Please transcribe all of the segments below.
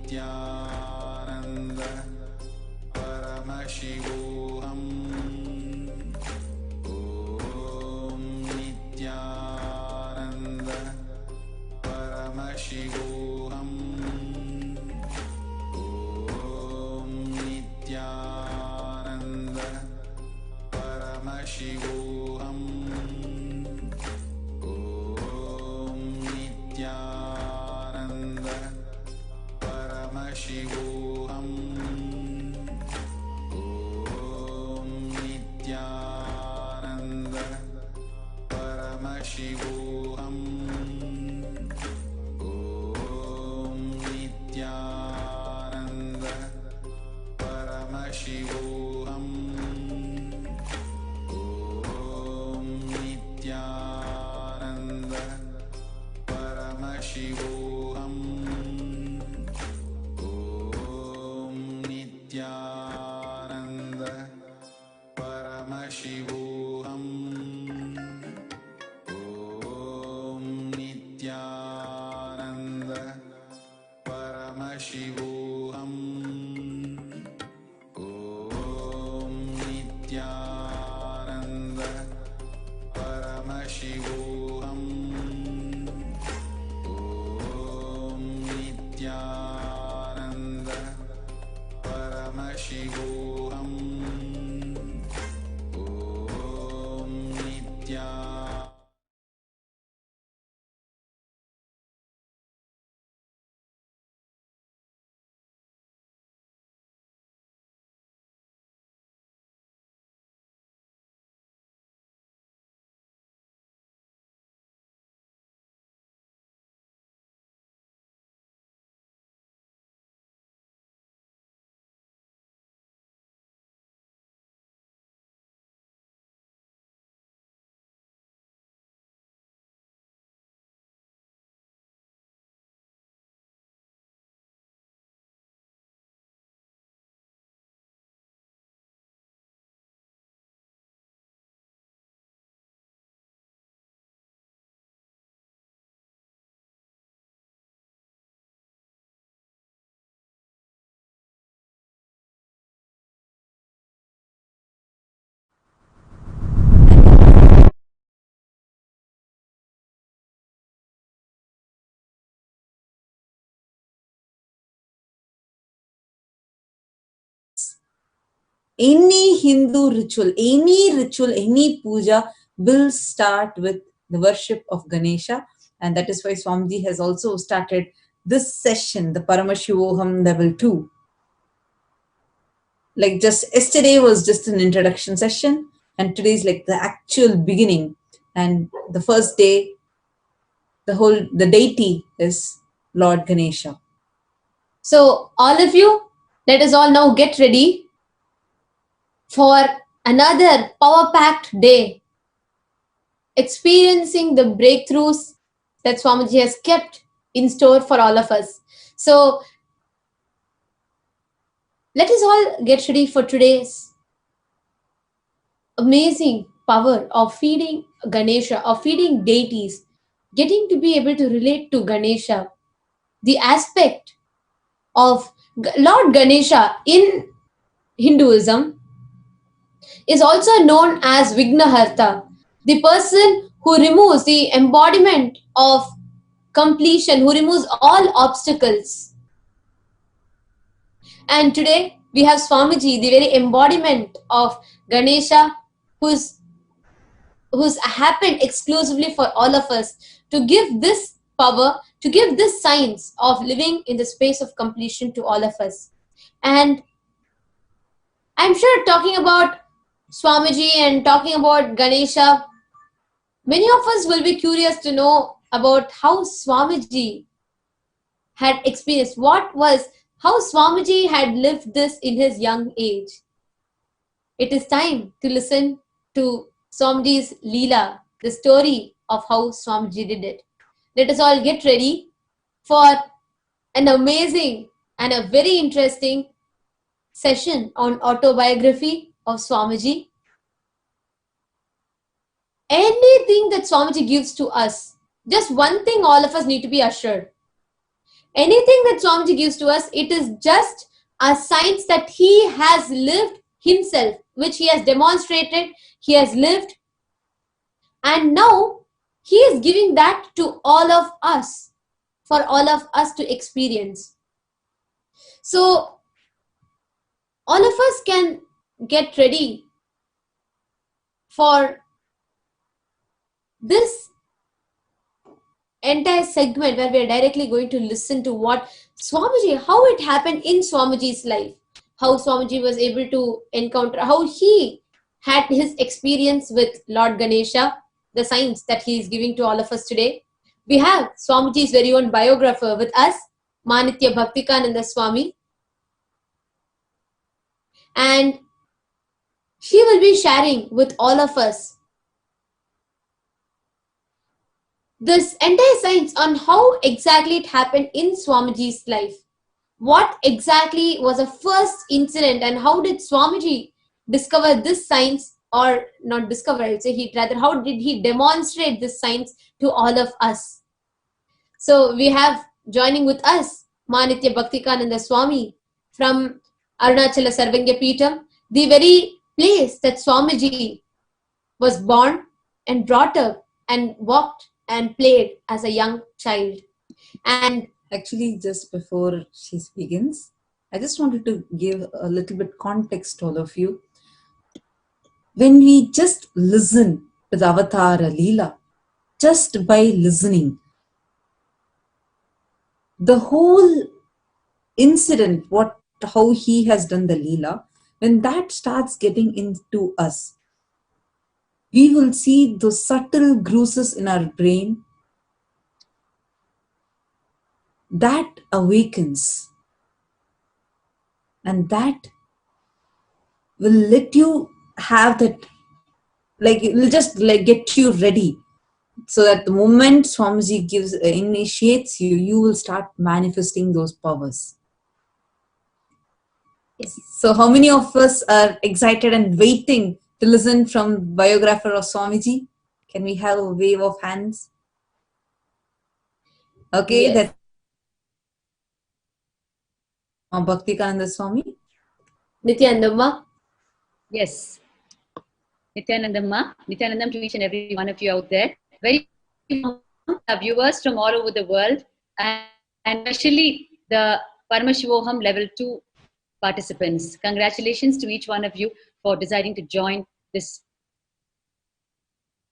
Nithyananda Paramashivam Om Nithyananda Paramashivam Om Nithyananda Paramashivam Om Nithyananda Paramashivam Om Nithyananda Paramashivam Om Nithyananda Paramashivam Om Nithyananda Paramashivam Om Nithyananda Paramashivam Om Nithyananda Paramashivam Om Nithyananda Paramashivam Om Nithyananda Paramashivam Om Nithyananda Any Hindu ritual, any puja will start with the worship of Ganesha. And that is why Swamiji has also started this session, the Paramashivoham level 2. Like just yesterday was just an introduction session, and today is like the actual beginning. And the first day, the deity is Lord Ganesha. So all of you, let us all now get ready for another power-packed day, experiencing the breakthroughs that Swamiji has kept in store for all of us. So let us all get ready for today's amazing power of feeding Ganesha, of feeding deities, getting to be able to relate to Ganesha, the aspect of Lord Ganesha in Hinduism is also known as Vignaharta, the person who removes the embodiment of completion, who removes all obstacles. And today we have Swamiji, the very embodiment of Ganesha, who's happened exclusively for all of us to give this power, to give this science of living in the space of completion to all of us. And I'm sure talking about Swamiji and talking about Ganesha, many of us will be curious to know about how Swamiji had experienced, how Swamiji had lived this in his young age. It is time to listen to Swamiji's Leela, the story of how Swamiji did it. Let us all get ready for an amazing and a very interesting session on autobiography of Swamiji. Anything that Swamiji gives to us, just one thing all of us need to be assured. Anything that Swamiji gives to us, it is just a signs that he has lived himself, which he has demonstrated, he has lived, and now he is giving that to all of us, for all of us to experience. So all of us can get ready for this entire segment where we are directly going to listen to what Swamiji, how it happened in Swamiji's life, how Swamiji was able to encounter, how he had his experience with Lord Ganesha, the signs that he is giving to all of us today. We have Swamiji's very own biographer with us, Nithya Bhaktikananda Swami, and she will be sharing with all of us this entire science on how exactly it happened in Swamiji's life. What exactly was the first incident and how did Swamiji discover this science, or not discover, I would say, how did he demonstrate this science to all of us? So we have joining with us Nithya Bhaktikananda Swami from Arunachala Sarvangya Peetham, the very place that Swamiji was born and brought up and walked and played as a young child. And actually, just before she begins, I just wanted to give a little bit context to all of you. When we just listen to the Avatara Leela, just by listening, the whole incident, how he has done the Leela, when that starts getting into us, we will see those subtle bruises in our brain that awakens, and that will let you have that, like it will just like get you ready, so that the moment Swamiji initiates you, you will start manifesting those powers. yes. So how many of us are excited and waiting to listen from biographer of Swamiji? Can we have a wave of hands? Okay, Yes. that Bhaktikananda Swami. Nithyananda. Yes. Nithyanandam to each and every one of you out there. Very viewers from all over the world, and especially the Paramashivam level 2 participants. Congratulations to each one of you for deciding to join this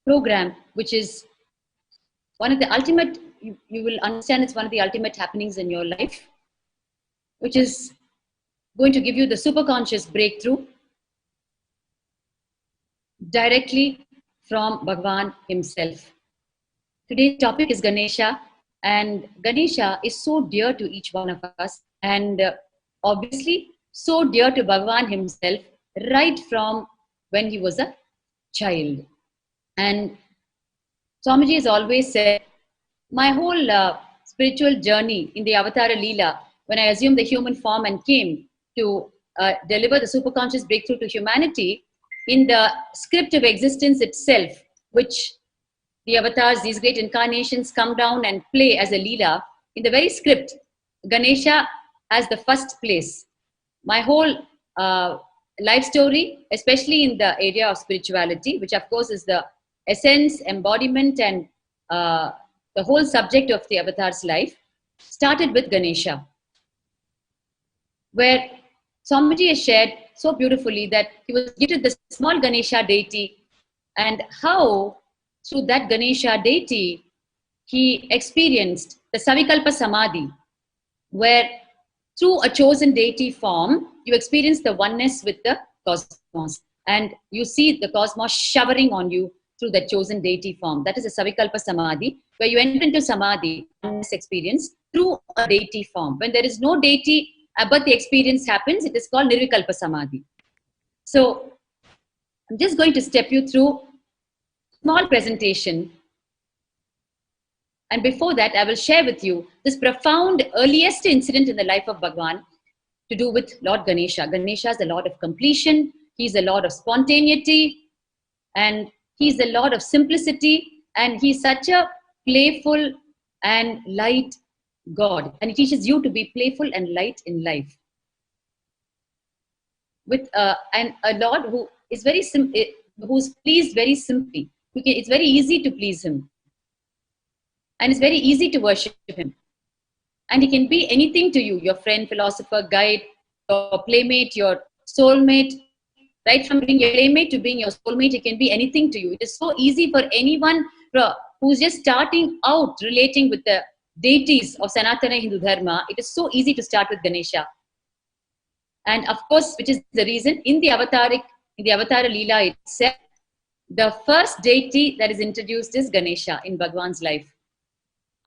program, which is one of the ultimate, you will understand it's one of the ultimate happenings in your life, which is going to give you the superconscious breakthrough directly from Bhagavan himself. Today's topic is Ganesha, and Ganesha is so dear to each one of us, and obviously so dear to Bhagavan himself right from when he was a child. And Swamiji has always said, my whole spiritual journey in the Avatara Leela, when I assumed the human form and came to deliver the superconscious breakthrough to humanity, in the script of existence itself, which the avatars, these great incarnations, come down and play as a Leela, in the very script, Ganesha has the first place. My whole life story, especially in the area of spirituality, which of course is the essence, embodiment, and the whole subject of the avatar's life, started with Ganesha, where Swamiji has shared so beautifully that he was gifted the small Ganesha deity, and how through that Ganesha deity he experienced the Savikalpa Samadhi, where through a chosen deity form you experience the oneness with the cosmos, and you see the cosmos showering on you through the chosen deity form. That is a Savikalpa Samadhi, where you enter into Samadhi, oneness experience, through a deity form. When there is no deity, but the experience happens, it is called Nirvikalpa Samadhi. So I'm just going to step you through a small presentation. And before that, I will share with you this profound earliest incident in the life of Bhagavan to do with Lord Ganesha. Ganesha is the Lord of completion. He's the Lord of spontaneity. And he's the Lord of simplicity. And he's such a playful and light God, and it teaches you to be playful and light in life. With and a Lord who is who's pleased very simply. It's very easy to please Him, and it's very easy to worship Him. And He can be anything to you: your friend, philosopher, guide, your playmate, your soulmate. Right from being your playmate to being your soulmate, He can be anything to you. It is so easy for anyone who's just starting out relating with the deities of Sanatana Hindu Dharma. It is so easy to start with Ganesha. And of course, which is the reason in the Avatara Leela itself, the first deity that is introduced is Ganesha in Bhagavan's life.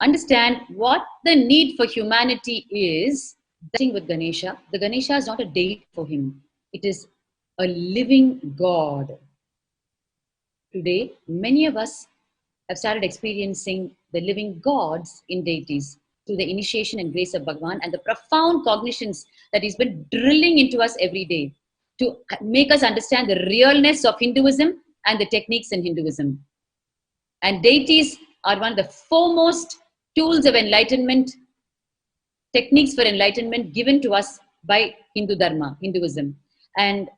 Understand what the need for humanity is. With Ganesha, the Ganesha is not a deity for him. It is a living God. Today, many of us have started experiencing the living gods in deities through the initiation and grace of Bhagavan and the profound cognitions that He's been drilling into us every day to make us understand the realness of Hinduism and the techniques in Hinduism. And deities are one of the foremost tools of enlightenment, techniques for enlightenment given to us by Hinduism. And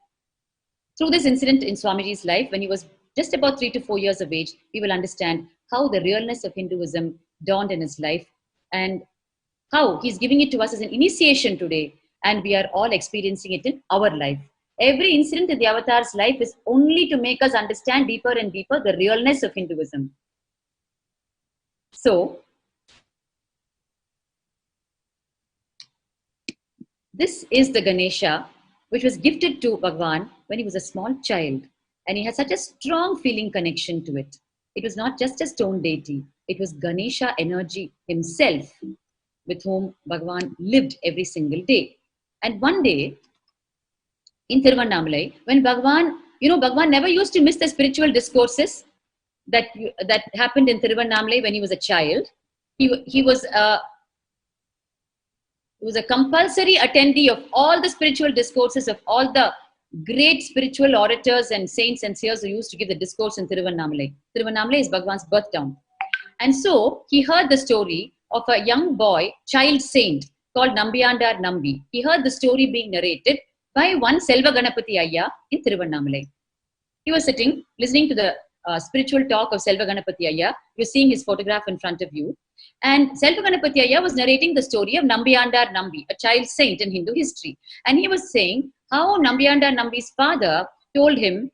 through this incident in Swamiji's life, when he was just about 3 to 4 years of age, we will understand how the realness of Hinduism dawned in his life and how he's giving it to us as an initiation today, and we are all experiencing it in our life. Every incident in the Avatar's life is only to make us understand deeper and deeper the realness of Hinduism. So, this is the Ganesha which was gifted to Bhagavan when he was a small child, and he had such a strong feeling connection to it. It was not just a stone deity, it was Ganesha energy himself with whom Bhagavan lived every single day. And one day in Tiruvannamalai, when Bhagavan, Bhagavan never used to miss the spiritual discourses that happened in Tiruvannamalai when he was a child. He was a compulsory attendee of all the spiritual discourses of all the great spiritual orators and saints and seers who used to give the discourse in Tiruvannamalai. Tiruvannamalai is Bhagavan's birth town. And so he heard the story of a young boy, child saint called Nambiyandar Nambi. He heard the story being narrated by one Gणपतय Ayya in Tiruvannamalai. He was sitting, listening to the spiritual talk of Gणपतय Ayya. You're seeing his photograph in front of you. And Gणपतय Ayya was narrating the story of Nambiyandar Nambi, a child saint in Hindu history. And he was saying how Nambiyandar Nambi's father told him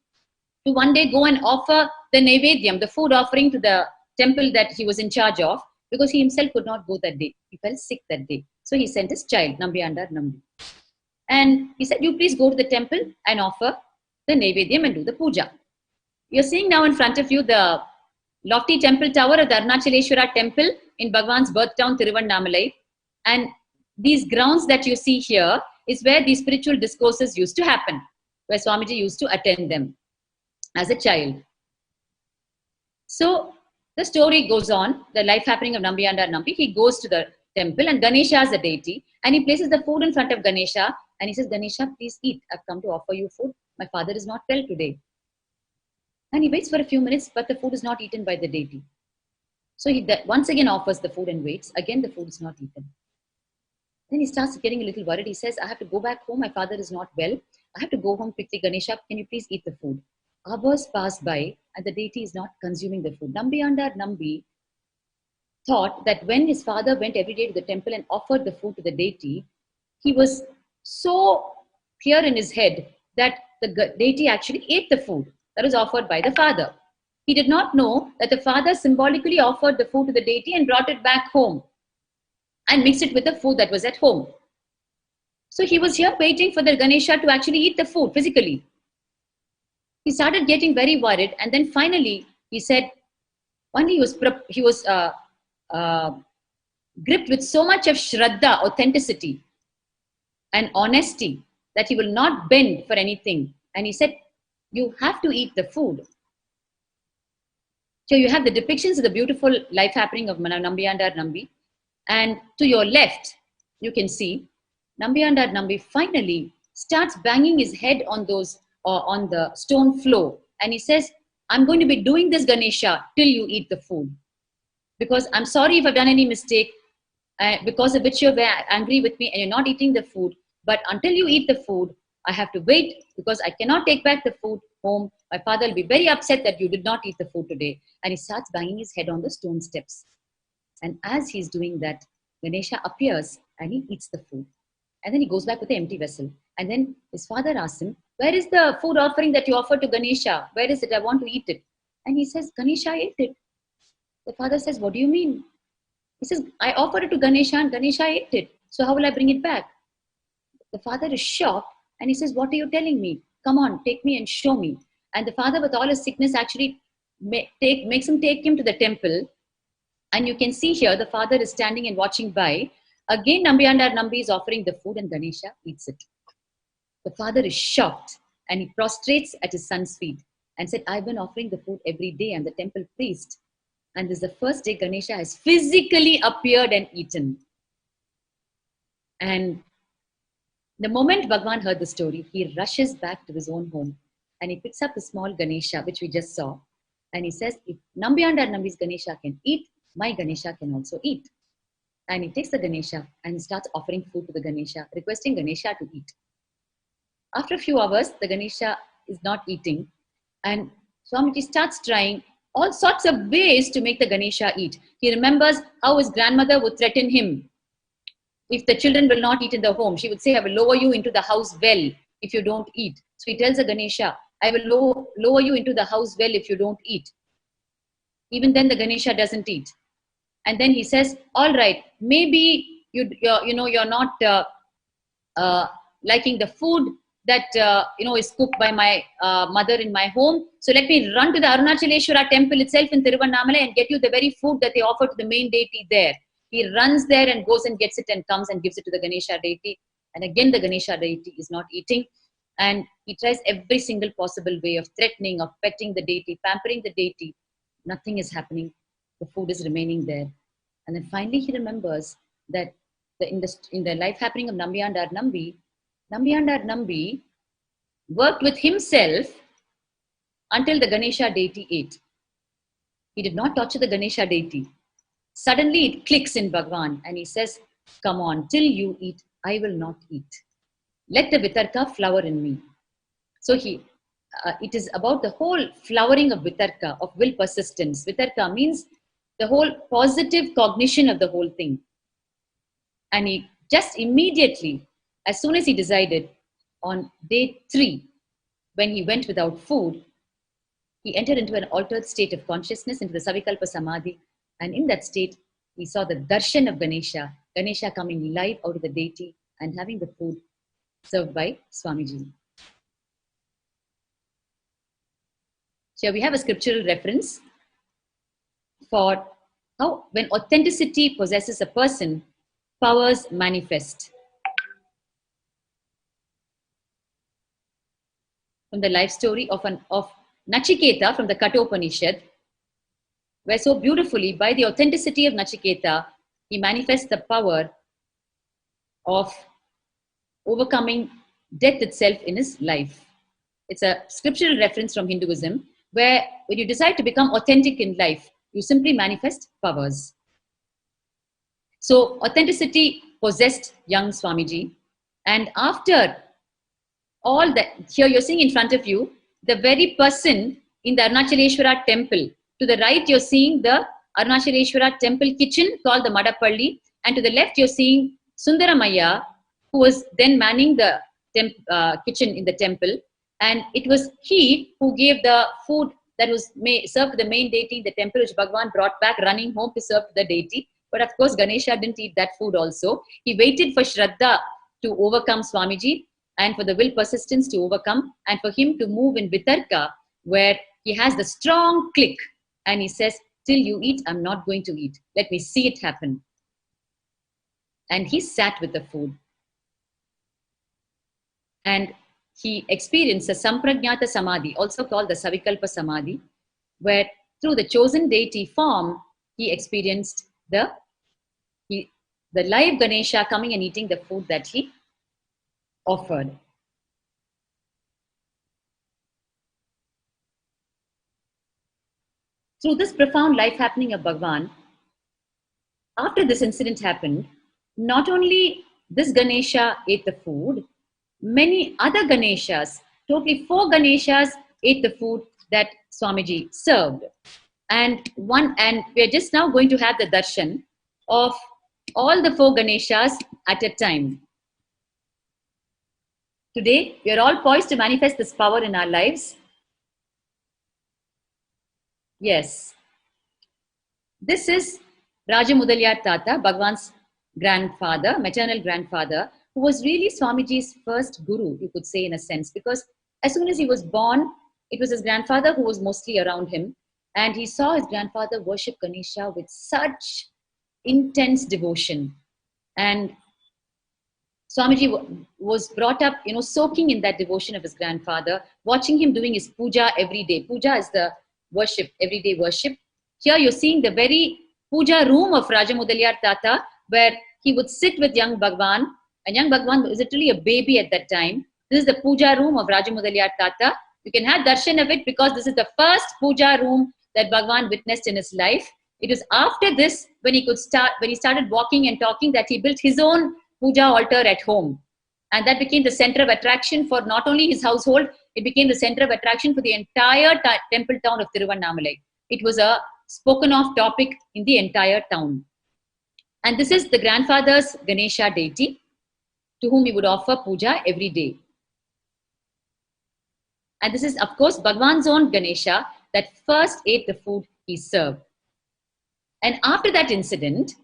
to one day go and offer the Naivedyam, the food offering to the temple that he was in charge of, because he himself could not go that day. He fell sick that day. So he sent his child, Nambiyandar Nambi. And he said, you please go to the temple and offer the Naivedyam and do the puja. You're seeing now in front of you the lofty temple tower of the Arunachaleshwara temple in Bhagavan's birth town, Tiruvannamalai. And these grounds that you see here is where these spiritual discourses used to happen, where Swamiji used to attend them as a child. So the story goes on, the life happening of Nambiyandar Nambi. He goes to the temple and Ganesha is the deity, and he places the food in front of Ganesha and he says, Ganesha, please eat. I've come to offer you food. My father is not well today. And he waits for a few minutes, but the food is not eaten by the deity. So he once again offers the food and waits. Again, the food is not eaten. Then he starts getting a little worried. He says, I have to go back home. My father is not well. I have to go home quickly. Ganesha, can you please eat the food? Hours pass by and the deity is not consuming the food. Nambiyandar Nambi thought that when his father went every day to the temple and offered the food to the deity, he was so clear in his head that the deity actually ate the food that was offered by the father. He did not know that the father symbolically offered the food to the deity and brought it back home and mixed it with the food that was at home. So he was here waiting for the Ganesha to actually eat the food physically. He started getting very worried, and then finally he said, one day he was gripped with so much of Shraddha, authenticity and honesty that he will not bend for anything. And he said, you have to eat the food. So you have the depictions of the beautiful life happening of Nambiyandar Nambi. And to your left, you can see Nambiyandar Nambi finally starts banging his head on on the stone floor. And he says, I'm going to be doing this Ganesha till you eat the food. Because I'm sorry if I've done any mistake. because of which you're angry with me and you're not eating the food. But until you eat the food, I have to wait because I cannot take back the food home. My father will be very upset that you did not eat the food today. And he starts banging his head on the stone steps. And as he's doing that, Ganesha appears and he eats the food. And then he goes back with the empty vessel. And then his father asks him, where is the food offering that you offered to Ganesha? Where is it? I want to eat it. And he says, Ganesha ate it. The father says, what do you mean? He says, I offered it to Ganesha and Ganesha ate it. So how will I bring it back? The father is shocked and he says, what are you telling me? Come on, take me and show me. And the father, with all his sickness, actually makes him take him to the temple. And you can see here, the father is standing and watching by. Again, Nambiyandar Nambi is offering the food and Ganesha eats it. The father is shocked and he prostrates at his son's feet and said, I've been offering the food every day. I'm the temple priest. And this is the first day Ganesha has physically appeared and eaten. And the moment Bhagavan heard the story, he rushes back to his own home and he picks up the small Ganesha, which we just saw. And he says, if Nambiyandar Nambi's Ganesha can eat, my Ganesha can also eat. And he takes the Ganesha and he starts offering food to the Ganesha, requesting Ganesha to eat. After a few hours, the Ganesha is not eating. And Swamiji starts trying all sorts of ways to make the Ganesha eat. He remembers how his grandmother would threaten him. If the children will not eat in the home, she would say, I will lower you into the house well if you don't eat. So he tells the Ganesha, I will lower you into the house well if you don't eat. Even then the Ganesha doesn't eat. And then he says, all right, maybe you're not liking the food that is cooked by my mother in my home. So let me run to the Arunachaleshwara temple itself in Tiruvannamalai and get you the very food that they offer to the main deity there. He runs there and goes and gets it and comes and gives it to the Ganesha deity. And again, the Ganesha deity is not eating. And he tries every single possible way of threatening, of petting the deity, pampering the deity. Nothing is happening. The food is remaining there. And then finally he remembers that in the life happening of Nambiyandar Nambi worked with himself until the Ganesha deity ate. He did not torture the Ganesha deity. Suddenly it clicks in Bhagavan and he says, come on, till you eat, I will not eat. Let the Vitarka flower in me. So it is about the whole flowering of Vitarka, of will persistence. Vitarka means the whole positive cognition of the whole thing. And he just immediately, as soon as he decided, on day 3, when he went without food, he entered into an altered state of consciousness, into the Savikalpa Samadhi. And in that state, he saw the darshan of Ganesha, Ganesha coming live out of the deity and having the food served by Swamiji. Here we have a scriptural reference for how, when authenticity possesses a person, powers manifest. From the life story of Nachiketa from the Kathopanishad, where so beautifully, by the authenticity of Nachiketa, he manifests the power of overcoming death itself in his life. It's a scriptural reference from Hinduism, where when you decide to become authentic in life, you simply manifest powers. So authenticity possessed young Swamiji, and after all that, here you're seeing in front of you, the very person in the Arunachaleshwara temple. To the right, you're seeing the Arunachaleshwara temple kitchen called the Madapalli. And to the left, you're seeing Sundaramaya, who was then manning the kitchen in the temple. And it was he who gave the food that was served to the main deity in the temple, which Bhagavan brought back running home to serve to the deity. But of course, Ganesha didn't eat that food also. He waited for Shraddha to overcome Swamiji and for the will persistence to overcome and for him to move in Vitarka, where he has the strong click. And he says, till you eat, I'm not going to eat. Let me see it happen. And he sat with the food. And he experienced a Samprajnata Samadhi, also called the Savikalpa Samadhi, where through the chosen deity form, he experienced the live Ganesha coming and eating the food that he offered. Through this profound life happening of Bhagavan, after this incident happened, not only this Ganesha ate the food, many other Ganeshas, totally 4 Ganeshas ate the food that Swamiji served. And we are just now going to have the darshan of all the 4 Ganeshas at a time. Today, we are all poised to manifest this power in our lives. Yes. This is Raja Mudaliyar Tata, Bhagavan's grandfather, maternal grandfather, who was really Swamiji's first guru, you could say in a sense, because as soon as he was born, it was his grandfather who was mostly around him. And he saw his grandfather worship Ganesha with such intense devotion. And Swamiji was brought up, soaking in that devotion of his grandfather, watching him doing his puja every day. Puja is the worship, everyday worship. Here you're seeing the very puja room of Raja Mudaliyar Tata, where he would sit with young Bhagavan. And young Bhagavan was literally a baby at that time. This is the puja room of Raja Mudaliyar Tata. You can have darshan of it because this is the first puja room that Bhagavan witnessed in his life. It was after this, when he started walking and talking, that he built his own puja altar at home. And that became the center of attraction for not only his household, it became the center of attraction for the entire temple town of Tiruvannamalai. It was a spoken of topic in the entire town. And this is the grandfather's Ganesha deity, to whom he would offer puja every day. And this is, of course, Bhagavan's own Ganesha that first ate the food he served. And after that incident,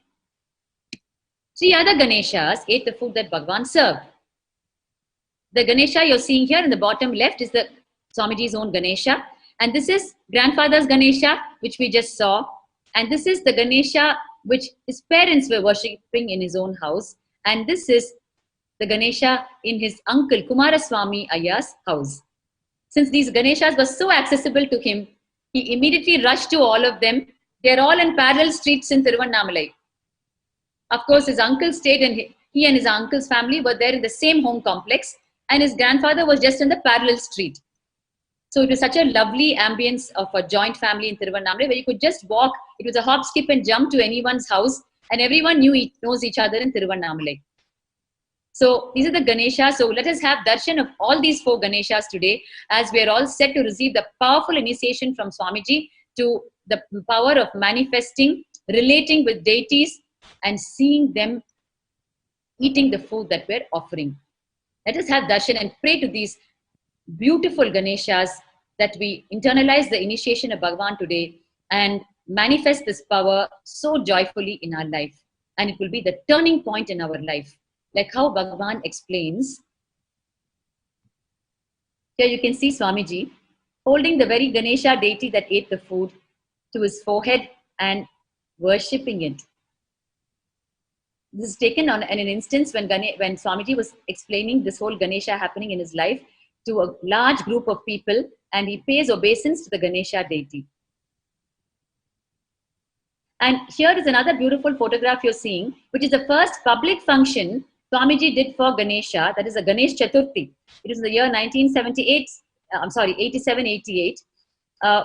3 other Ganeshas ate the food that Bhagavan served. The Ganesha you're seeing here in the bottom left is the Swamiji's own Ganesha. And this is grandfather's Ganesha, which we just saw. And this is the Ganesha which his parents were worshipping in his own house. And this is the Ganesha in his uncle Kumaraswamy Ayya's house. Since these Ganeshas were so accessible to him, he immediately rushed to all of them. They're all in parallel streets in Tiruvannamalai. Of course, his uncle stayed, and he and his uncle's family were there in the same home complex, and his grandfather was just in the parallel street. So it was such a lovely ambience of a joint family in Tiruvannamalai, where you could just walk. It was a hop, skip, and jump to anyone's house, and everyone knows each other in Tiruvannamalai. So these are the Ganeshas. So let us have darshan of all these 4 Ganeshas today, as we are all set to receive the powerful initiation from Swamiji to the power of manifesting, relating with deities, and seeing them eating the food that we're offering. Let us have darshan and pray to these beautiful Ganeshas that we internalize the initiation of Bhagavan today and manifest this power so joyfully in our life. And it will be the turning point in our life. Like how Bhagavan explains. Here you can see Swamiji holding the very Ganesha deity that ate the food to his forehead and worshipping it. This is taken on an instance when Swamiji was explaining this whole Ganesha happening in his life to a large group of people, and he pays obeisance to the Ganesha deity. And here is another beautiful photograph you're seeing, which is the first public function Swamiji did for Ganesha, that is a Ganesh Chaturthi. It is in the year 87-88,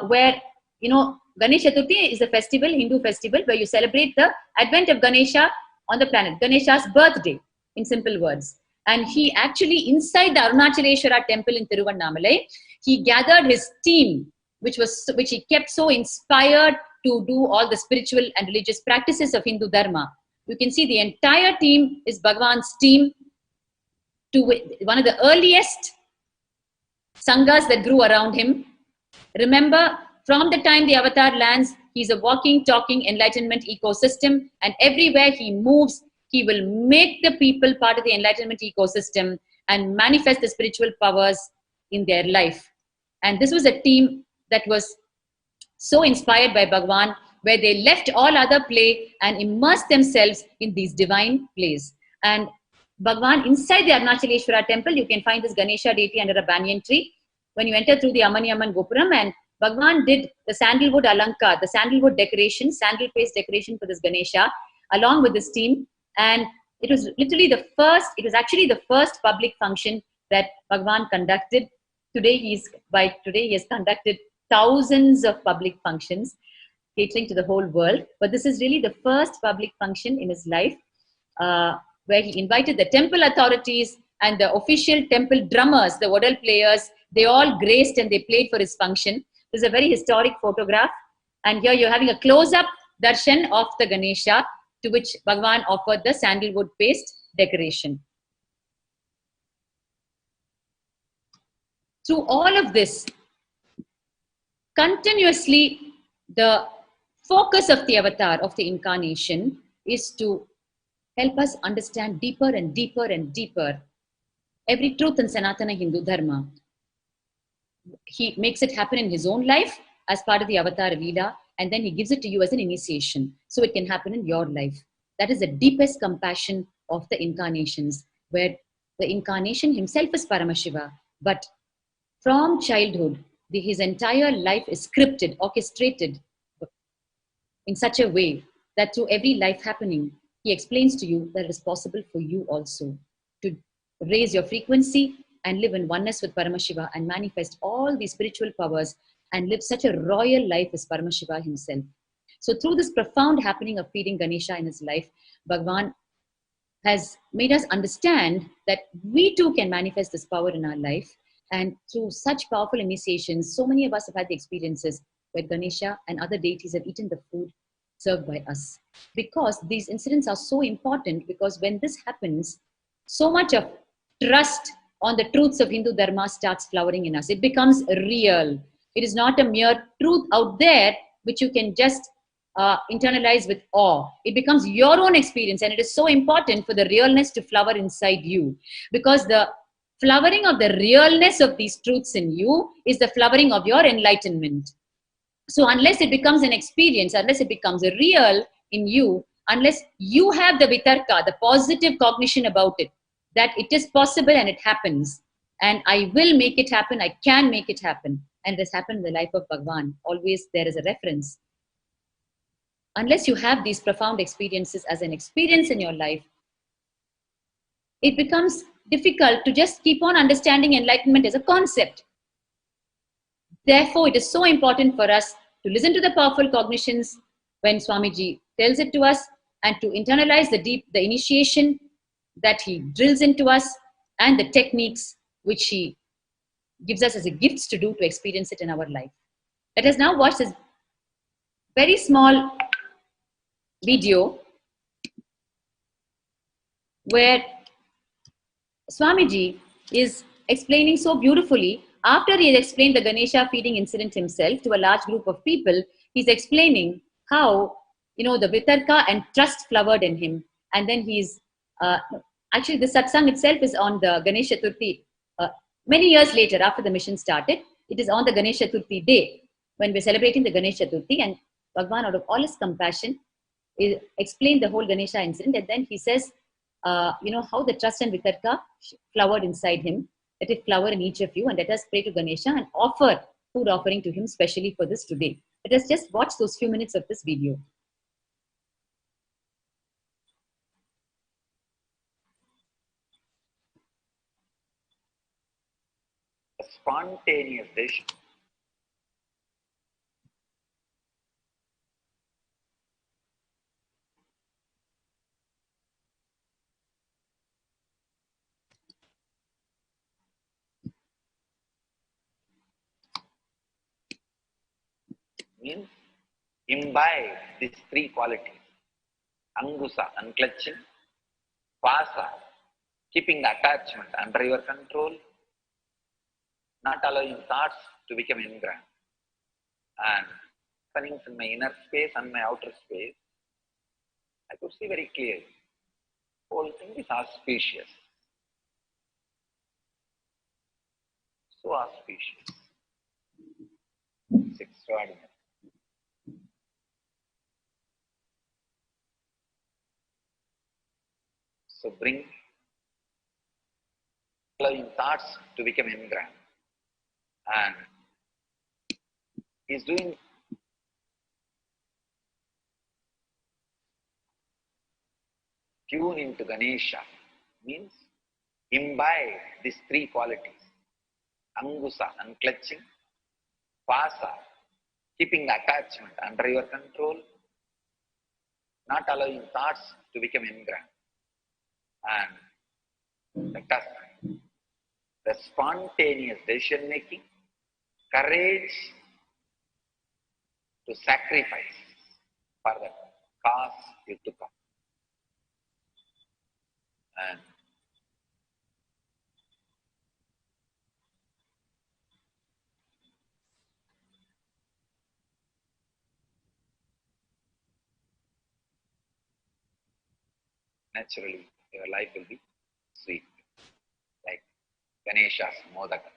where, Ganesh Chaturthi is a festival, Hindu festival, where you celebrate the advent of Ganesha on the planet, Ganesha's birthday, in simple words. And he actually, inside the Arunachaleshwara temple in Tiruvannamalai, he gathered his team, which he kept so inspired to do all the spiritual and religious practices of Hindu Dharma. You can see the entire team is Bhagavan's team, to one of the earliest sanghas that grew around him. Remember, from the time the avatar lands, he's a walking, talking enlightenment ecosystem, and everywhere he moves, he will make the people part of the enlightenment ecosystem and manifest the spiritual powers in their life. And this was a team that was so inspired by Bhagavan, where they left all other play and immersed themselves in these divine plays. And Bhagavan, inside the Arunachaleshwara temple, you can find this Ganesha deity under a banyan tree. When you enter through the Amman Gopuram, and Bhagavan did the sandalwood alanka, the sandalwood decoration, sandal paste decoration for this Ganesha, along with this team. And it was literally actually the first public function that Bhagavan conducted. Today he has conducted thousands of public functions. catering to the whole world. But this is really the first public function in his life where he invited the temple authorities and the official temple drummers, the wadal players. They all graced and they played for his function. This is a very historic photograph. And here you're having a close-up darshan of the Ganesha, to which Bhagavan offered the sandalwood paste decoration. Through all of this, continuously the focus of the avatar, of the incarnation, is to help us understand deeper and deeper and deeper every truth in Sanatana Hindu Dharma. He makes it happen in his own life as part of the avatar Leela, and then he gives it to you as an initiation, so it can happen in your life. That is the deepest compassion of the incarnations, where the incarnation himself is Paramashiva, but from childhood, his entire life is scripted, orchestrated in such a way that through every life happening, he explains to you that it is possible for you also to raise your frequency and live in oneness with Paramashiva and manifest all these spiritual powers and live such a royal life as Paramashiva himself. So through this profound happening of feeding Ganesha in his life, Bhagavan has made us understand that we too can manifest this power in our life. And through such powerful initiations, so many of us have had the experiences where Ganesha and other deities have eaten the food served by us. Because these incidents are so important, because when this happens, so much of trust on the truths of Hindu Dharma starts flowering in us. It becomes real. It is not a mere truth out there which you can just internalize with awe. It becomes your own experience, and it is so important for the realness to flower inside you, because the flowering of the realness of these truths in you is the flowering of your enlightenment. So unless it becomes an experience, unless it becomes real in you, unless you have the vitarka, the positive cognition about it, that it is possible and it happens, and I will make it happen, I can make it happen, and it has happened in the life of Bhagavan. Always there is a reference. Unless you have these profound experiences as an experience in your life, it becomes difficult to just keep on understanding enlightenment as a concept. Therefore, it is so important for us to listen to the powerful cognitions when Swamiji tells it to us, and to internalize the initiation that he drills into us, and the techniques which he gives us as a gifts to do to experience it in our life. Let us now watch this very small video where Swamiji is explaining so beautifully. After he has explained the Ganesha feeding incident himself to a large group of people, he's explaining how, the vitarka and trust flowered in him. And then he's, actually the satsang itself is on the Ganesha Chaturthi. Many years later, after the mission started, it is on the Ganesha Chaturthi day, when we're celebrating the Ganesha Chaturthi, and Bhagavan, out of all his compassion, explained the whole Ganesha incident. And then he says, how the trust and vitarka flowered inside him. Let it flower in each of you, and let us pray to Ganesha and offer food offering to him specially for this today. Let us just watch those few minutes of this video. A spontaneous dish. Means imbibe these three qualities. Angusa, unclutching. Pasa, keeping the attachment under your control. Not allowing thoughts to become ingrained. And happenings in my inner space and my outer space, I could see very clearly. The whole thing is auspicious. So auspicious. It's extraordinary. So bring allowing thoughts to become ingrained. And he's doing tune into Ganesha, means imbibe these three qualities. Angusa, unclutching. Pasa, keeping the attachment under your control, not allowing thoughts to become ingrained. And let us, the spontaneous decision making, courage to sacrifice for the cause you took up. And naturally, your life will be sweet, like Ganesha's Modaka.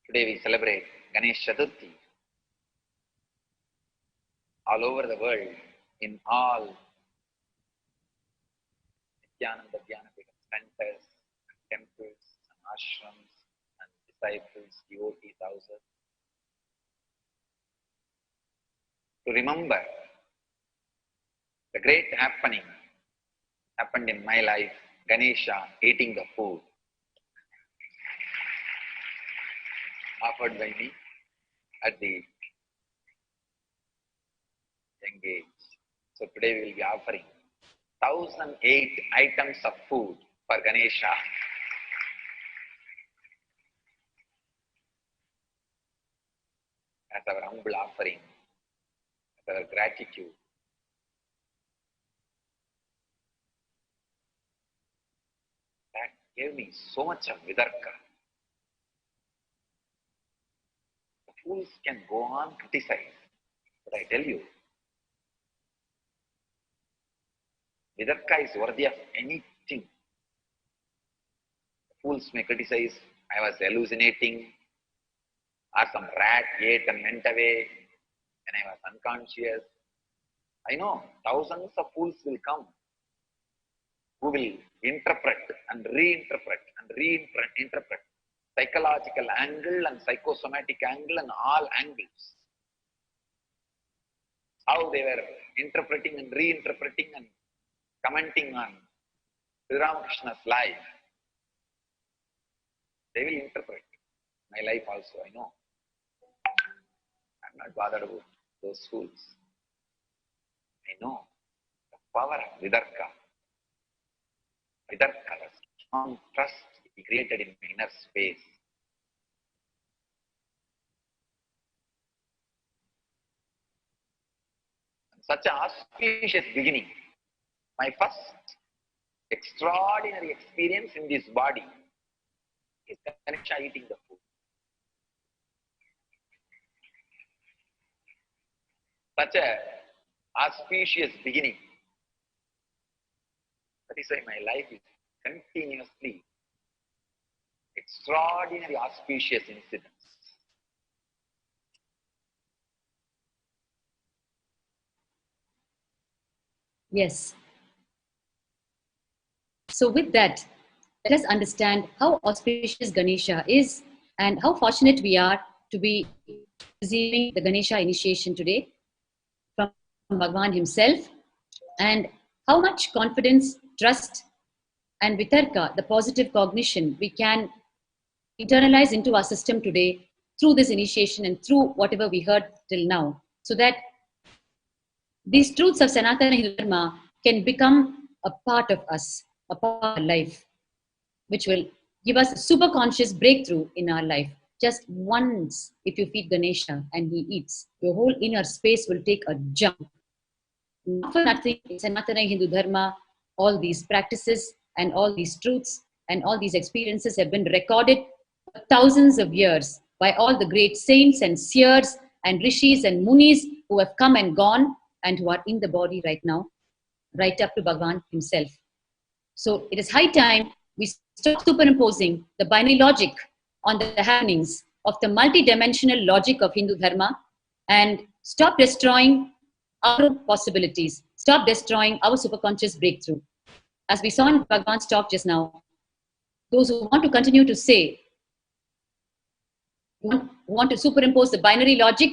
Today we celebrate Ganesh Chaturthi. All over the world, in all Nithyananda Jnanapita centers, and temples, and ashrams, and disciples, devotees houses, to remember the great happening happened in my life, Ganesha eating the food offered by me at the young age. So today we will be offering 1008 items of food for Ganesha. As our humble offering, as our gratitude. That gave me so much of vidarka. The fools can go on criticize, but I tell you, vidarka is worthy of anything. The fools may criticize, I was hallucinating, or some rat ate and went away when I was unconscious. I know thousands of fools will come who will interpret and reinterpret and reinterpret psychological angle and psychosomatic angle and all angles. How they were interpreting and reinterpreting and commenting on Sri Ramakrishna's life. They will interpret my life also, I know. I'm not bothered about those fools. I know the power of vidarka. Vidarka, the strong trust he created in my inner space. And such an auspicious beginning. My first extraordinary experience in this body is Ganesha eating the food. Such a auspicious beginning. That is why my life is continuously extraordinary auspicious incidents. Yes. So with that, let us understand how auspicious Ganesha is and how fortunate we are to be receiving the Ganesha initiation today from Bhagavan himself, and how much confidence, trust and vitarka, the positive cognition, we can internalize into our system today through this initiation and through whatever we heard till now, so that these truths of Sanatana Hindu Dharma can become a part of us, a part of our life, which will give us a super conscious breakthrough in our life. Just once, if you feed Ganesha and he eats, your whole inner space will take a jump. Not for nothing, in Sanatana Hindu Dharma, all these practices and all these truths and all these experiences have been recorded for thousands of years by all the great saints and seers and rishis and munis who have come and gone and who are in the body right now, right up to Bhagavan himself. So it is high time we stop superimposing the binary logic on the happenings of the multidimensional logic of Hindu Dharma and stop destroying our possibilities, stop destroying our superconscious breakthrough. As we saw in Bhagavan's talk just now, those who want to continue to say, want to superimpose the binary logic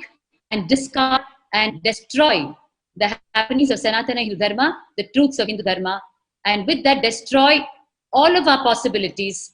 and discard and destroy the happenings of Sanatana Hindu Dharma, the truths of Hindu Dharma, and with that destroy all of our possibilities,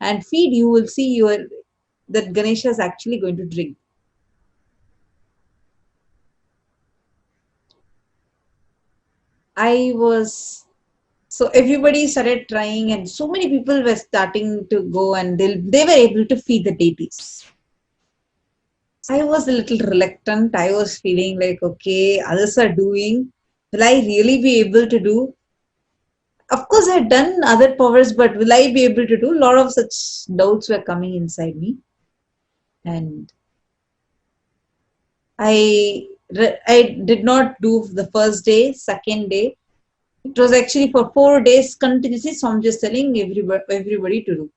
and feed, you will see that Ganesha is actually going to drink. So everybody started trying, and so many people were starting to go, and they were able to feed the deities. I was a little reluctant. I was feeling like, okay, others are doing. Will I really be able to do? Of course, I had done other powers, but will I be able to do? A lot of such doubts were coming inside me. And I did not do the first day, second day. It was actually for 4 days continuously, so I'm just telling everybody to do.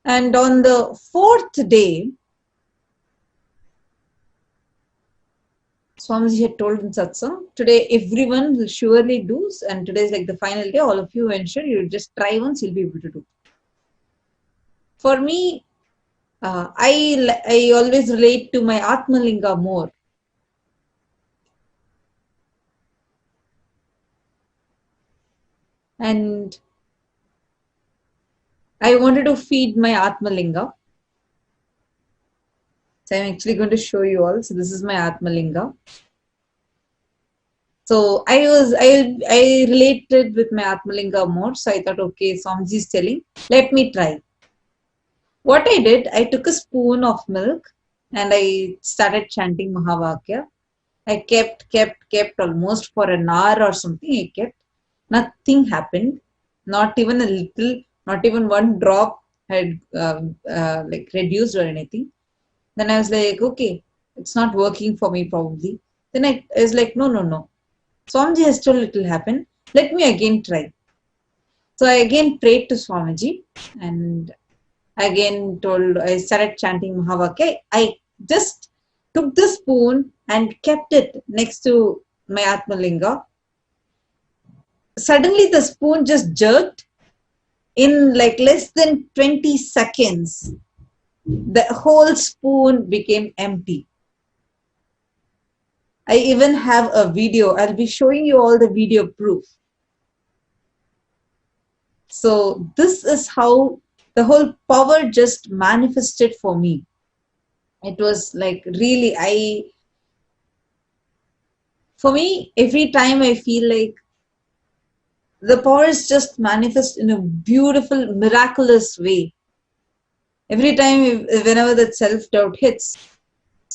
And on the 4th day, Swamiji had told in Satsang, today everyone will surely do, and today is like the final day, all of you ensure you just try once, you'll be able to do. For me, I always relate to my Atmalinga more. And I wanted to feed my Atmalinga. So I'm actually going to show you all. So this is my Atmalinga. So I related with my Atmalinga more. So I thought, okay, Swamiji is telling, let me try. What I did, I took a spoon of milk and I started chanting Mahavakya. I kept almost for an hour or something. I kept. Nothing happened. Not even a little, not even one drop had like reduced or anything. Then I was like, okay, it's not working for me probably. Then I was like, no. Swamiji has told it will happen. Let me again try. So I again prayed to Swamiji and again I started chanting Mahavakya. I just took the spoon and kept it next to my Atmalinga. Suddenly the spoon just jerked. In like less than 20 seconds, the whole spoon became empty. I even have a video. I'll be showing you all the video proof. So this is how the whole power just manifested for me. It was like really, for me, every time I feel like the powers just manifest in a beautiful, miraculous way. Every time, whenever that self-doubt hits,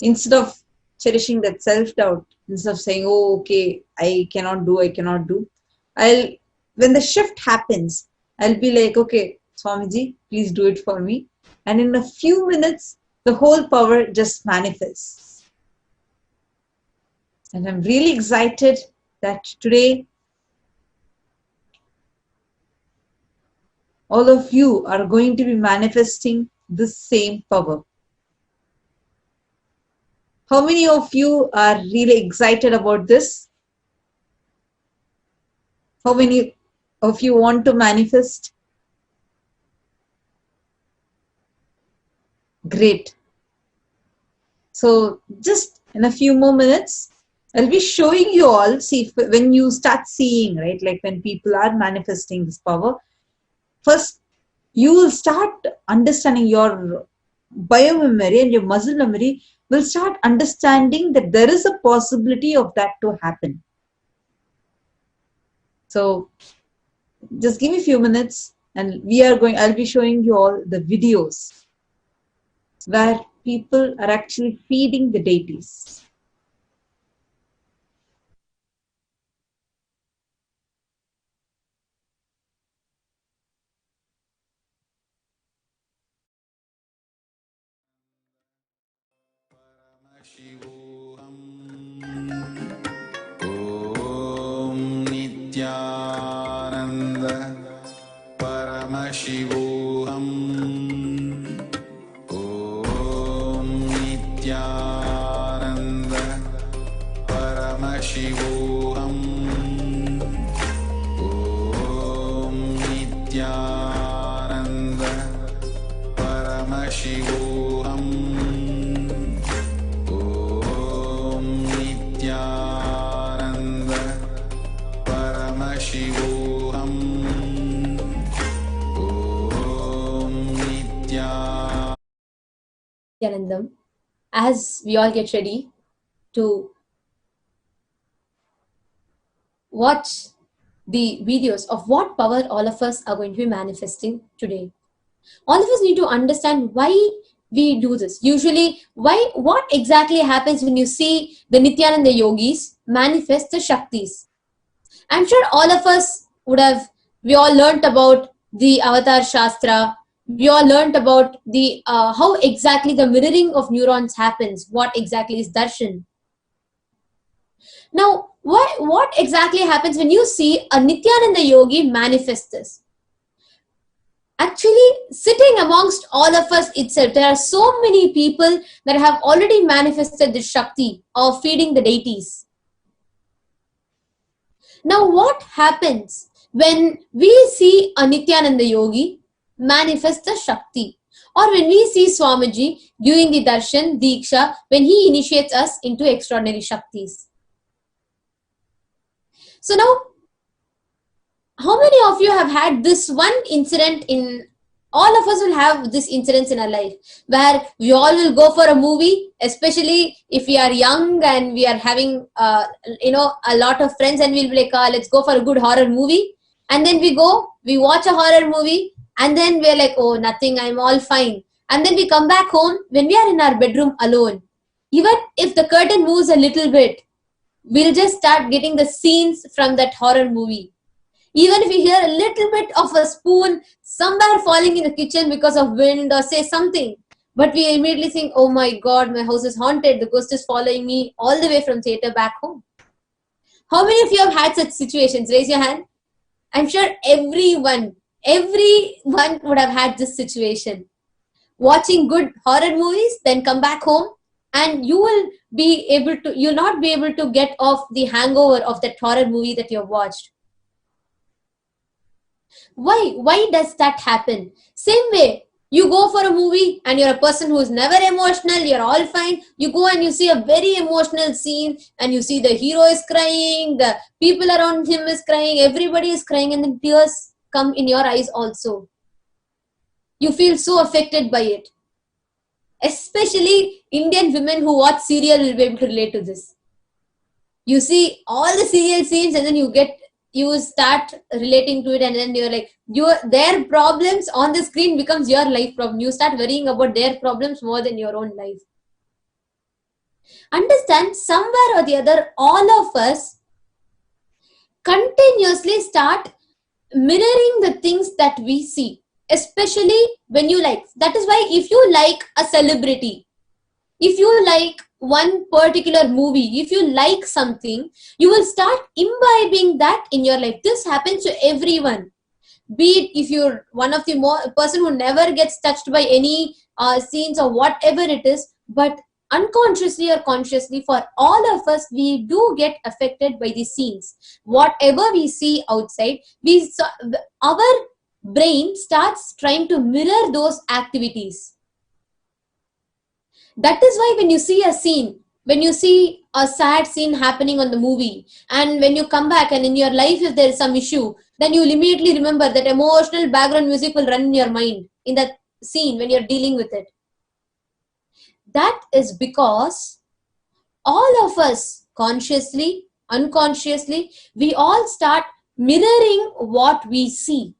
instead of cherishing that self-doubt, instead of saying, oh, okay, I cannot do, when the shift happens, I'll be like, okay, Swamiji, please do it for me. And in a few minutes, the whole power just manifests. And I'm really excited that today, all of you are going to be manifesting this same power. How many of you are really excited about this? How many of you want to manifest? Great. So just in a few more minutes, I'll be showing you all, see, when you start seeing, right, like when people are manifesting this power, first you will start understanding your biomemory and your muscle memory will start understanding that there is a possibility of that to happen. So just give me a few minutes and I'll be showing you all the videos where people are actually feeding the deities. Om Nithyananda Paramashivam. Om Nithyananda Paramashivam. Om Nithyananda Paramashivam. Nithyanandam, as we all get ready to watch the videos of what power all of us are going to be manifesting today. All of us need to understand why we do this. Usually, what exactly happens when you see the Nithyananda yogis manifest the Shaktis? I'm sure all of us we all learnt about the Avatar Shastra. We all learnt about the how exactly the mirroring of neurons happens. What exactly is darshan? Now, what exactly happens when you see a Nithyananda yogi manifest this? Actually, sitting amongst all of us itself, there are so many people that have already manifested this Shakti of feeding the deities. Now, what happens when we see a Nithyananda yogi manifest the Shakti? Or when we see Swamiji doing the darshan, diksha, when he initiates us into extraordinary Shaktis? So now, how many of you have had this one incident all of us will have this incidents in our life where we all will go for a movie, especially if we are young and we are having, a lot of friends, and we'll be like, let's go for a good horror movie. And then we watch a horror movie, and then we're like, oh, nothing, I'm all fine. And then we come back home when we are in our bedroom alone. Even if the curtain moves a little bit, we'll just start getting the scenes from that horror movie. Even if we hear a little bit of a spoon somewhere falling in the kitchen because of wind or say something, but we immediately think, oh my God, my house is haunted. The ghost is following me all the way from theater back home. How many of you have had such situations? Raise your hand. I'm sure everyone would have had this situation. Watching good horror movies, then come back home, and you'll not be able to get off the hangover of that horror movie that you have watched. Why does that happen? Same way, you go for a movie and you're a person who is never emotional, you're all fine. You go and you see a very emotional scene and you see the hero is crying, the people around him is crying, everybody is crying, and then tears come in your eyes also. You feel so affected by it. Especially Indian women who watch serial will be able to relate to this. You see all the serial scenes and then you start relating to it, and then you're like, their problems on the screen becomes your life problem. You start worrying about their problems more than your own life. Understand, somewhere or the other, all of us continuously start mirroring the things that we see, especially when you like. That is why if you like a celebrity, if you like one particular movie, if you like something, you will start imbibing that in your life. This happens to everyone. Be it if you're one of the person who never gets touched by any scenes or whatever it is, but unconsciously or consciously, for all of us, we do get affected by the scenes. Whatever we see outside, our brain starts trying to mirror those activities. That is why when you see a scene, when you see a sad scene happening on the movie, and when you come back and in your life if there is some issue, then you will immediately remember that emotional background music will run in your mind in that scene when you're dealing with it. That is because all of us, consciously, unconsciously, we all start mirroring what we see.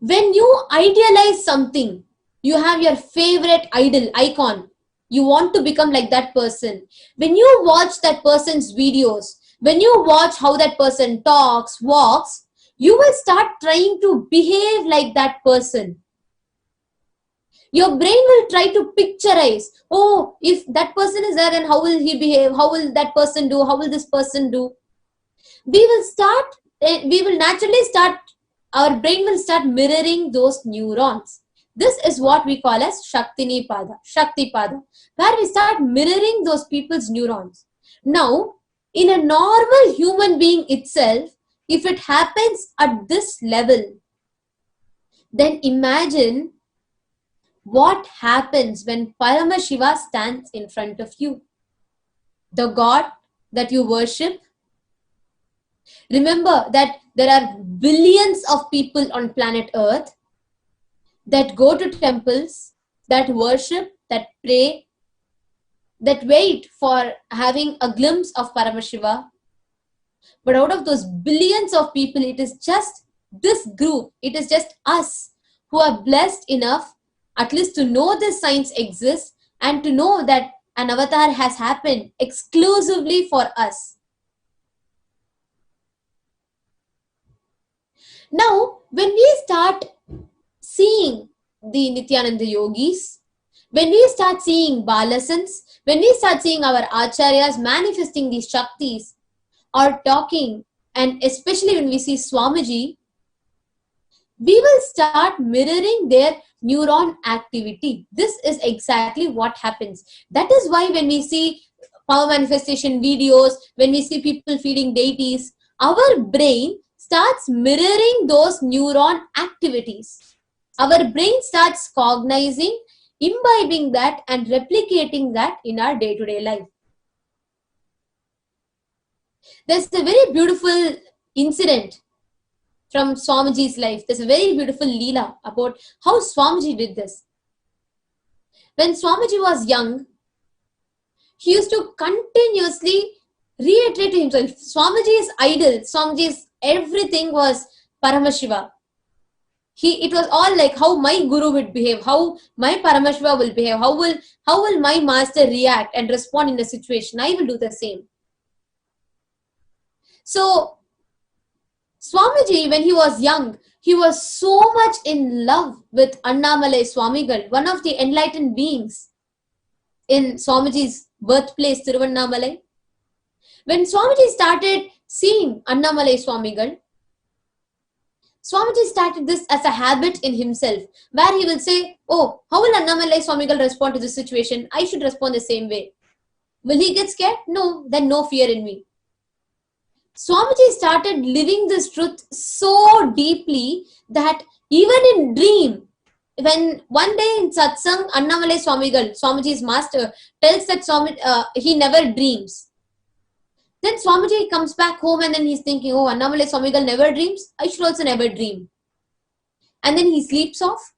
When you idealize something, you have your favorite icon. You want to become like that person. When you watch that person's videos, when you watch how that person talks, walks, you will start trying to behave like that person. Your brain will try to picturize, oh, if that person is there, then how will he behave? How will that person do? How will this person do? Our brain will start mirroring those neurons. This is what we call as Shakti Pada, where we start mirroring those people's neurons. Now, in a normal human being itself, if it happens at this level, then imagine what happens when Paramashiva stands in front of you. The God that you worship. Remember that there are billions of people on planet Earth. that go to temples, that worship, that pray, that wait for having a glimpse of Paramashiva. But out of those billions of people, it is just this group, it is just us who are blessed enough at least to know this science exists and to know that an avatar has happened exclusively for us. Now, when we start seeing the Nithyananda yogis, when we start seeing Balasans, when we start seeing our acharyas manifesting these shaktis or talking, and especially when we see Swamiji, we will start mirroring their neuron activity. This is exactly what happens. That is why when we see power manifestation videos, when we see people feeding deities, our brain starts mirroring those neuron activities. Our brain starts cognizing, imbibing that and replicating that in our day-to-day life. There's a very beautiful incident from Swamiji's life. There's a very beautiful Leela about how Swamiji did this. When Swamiji was young, he used to continuously reiterate to himself, Swamiji's idol, Swamiji's everything was Paramashiva. It was all like how my guru would behave, how my Paramashiva will behave, how will my master react and respond in a situation. I will do the same. So Swamiji, when he was young, he was so much in love with Annamalai Swamigal, one of the enlightened beings in Swamiji's birthplace, Tiruvannamalai. When Swamiji started seeing Annamalai Swamigal, Swamiji started this as a habit in himself, where he will say, oh, how will Annamalai Swamigal respond to this situation? I should respond the same way. Will he get scared? No, then no fear in me. Swamiji started living this truth so deeply that even in dream, when one day in Satsang, Annamalai Swamigal, Swamiji's master, tells that he never dreams. Then Swamiji comes back home and then he's thinking, oh, Annamalai Swamigal never dreams. I should also never dream. And then he sleeps off.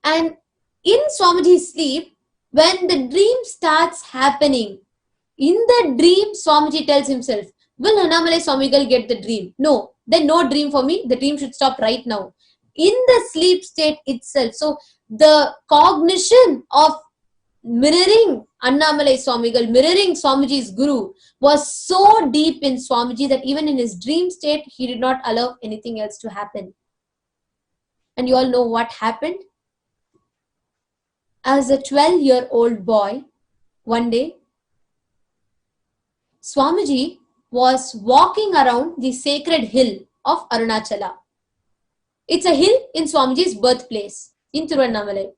And in Swamiji's sleep, when the dream starts happening, in the dream, Swamiji tells himself, will Annamalai Swamigal get the dream? No, then no dream for me. The dream should stop right now. In the sleep state itself. So the cognition of mirroring Annamalai Swamigal, mirroring Swamiji's guru was so deep in Swamiji that even in his dream state, he did not allow anything else to happen. And you all know what happened? As a 12-year-old boy, one day, Swamiji was walking around the sacred hill of Arunachala. It's a hill in Swamiji's birthplace, in Tiruvannamalai.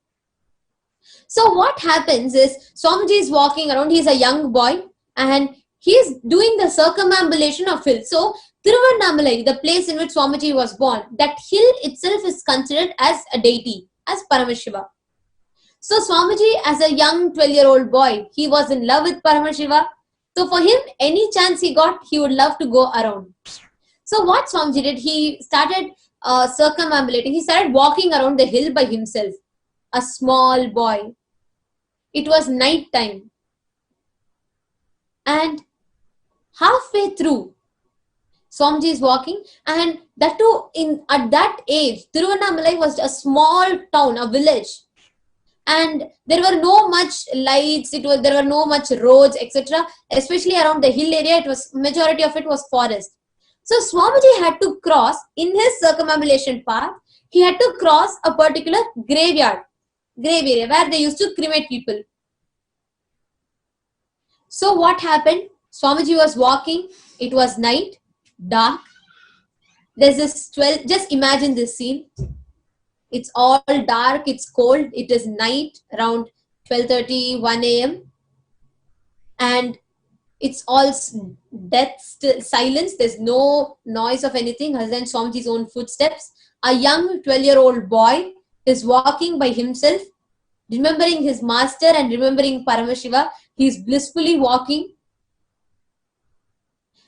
So what happens is, Swamiji is walking around, he's a young boy, and he's doing the circumambulation of hill. So Tiruvannamalai, the place in which Swamiji was born, that hill itself is considered as a deity, as Paramashiva. So Swamiji, as a young 12-year-old boy, he was in love with Paramashiva. So for him, any chance he got, he would love to go around. So what Swamiji did, he started circumambulating. He started walking around the hill by himself. A small boy. It was night time. And halfway through, Swamiji is walking, and that too, at that age, Tiruvannamalai was a small town, a village. And there were no much lights, there were no much roads, etc. Especially around the hill area, majority of it was forest. So Swamiji had to cross, in his circumambulation path, he had to cross a particular grave area where they used to cremate people. So what happened? Swamiji was walking, it was night, dark. There's this just imagine this scene. It's all dark, it's cold, it is night, around 12:30, 1 a.m. And it's all death, silence, there's no noise of anything other than Swamiji's own footsteps. A young 12-year-old boy is walking by himself, remembering his master and remembering Paramashiva. He's blissfully walking.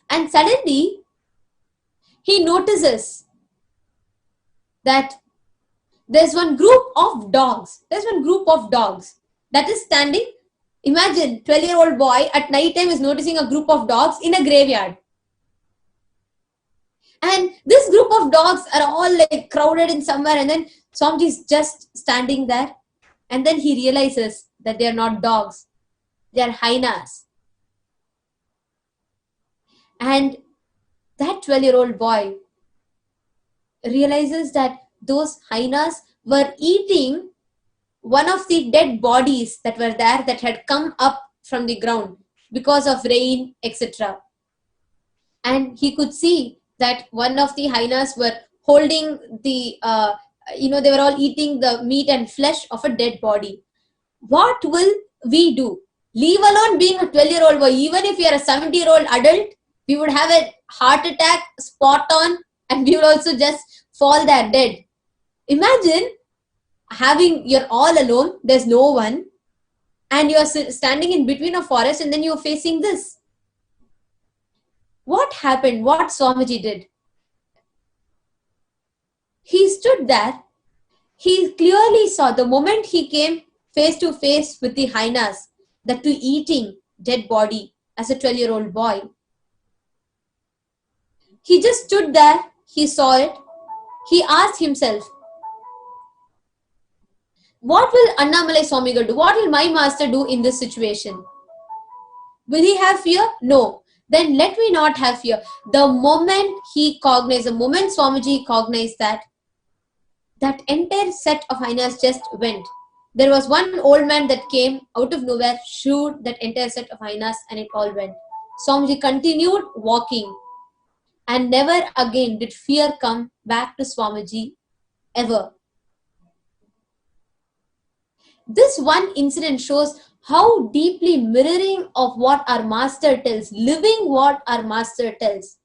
And suddenly, he notices that there's one group of dogs. That is standing. Imagine 12-year-old boy at night time is noticing a group of dogs in a graveyard. And this group of dogs are all like crowded in somewhere, and then Swamiji is just standing there. And then he realizes that they are not dogs. They are hyenas. And that 12-year-old boy realizes that those hyenas were eating one of the dead bodies that were there that had come up from the ground because of rain, etc. And he could see that one of the hyenas were holding the, they were all eating the meat and flesh of a dead body. What will we do? Leave alone being a 12-year-old boy. Even if you are a 70-year-old adult, we would have a heart attack spot on, and we would also just fall there dead. Imagine you're all alone, there's no one, and you're standing in between a forest, and then you're facing this. What happened? What Swamiji did? He stood there. He clearly saw the moment he came face to face with the hyenas, that to eating dead body as a 12-year-old boy. He just stood there. He saw it. He asked himself, what will Annamalai Swamigal do? What will my master do in this situation? Will he have fear? No. Then let me not have fear. The moment Swamiji cognized that entire set of hyenas just went. There was one old man that came out of nowhere, shooed that entire set of hyenas, and it all went. Swamiji continued walking, and never again did fear come back to Swamiji ever. This one incident shows how deeply mirroring of what our master tells, living what our master tells.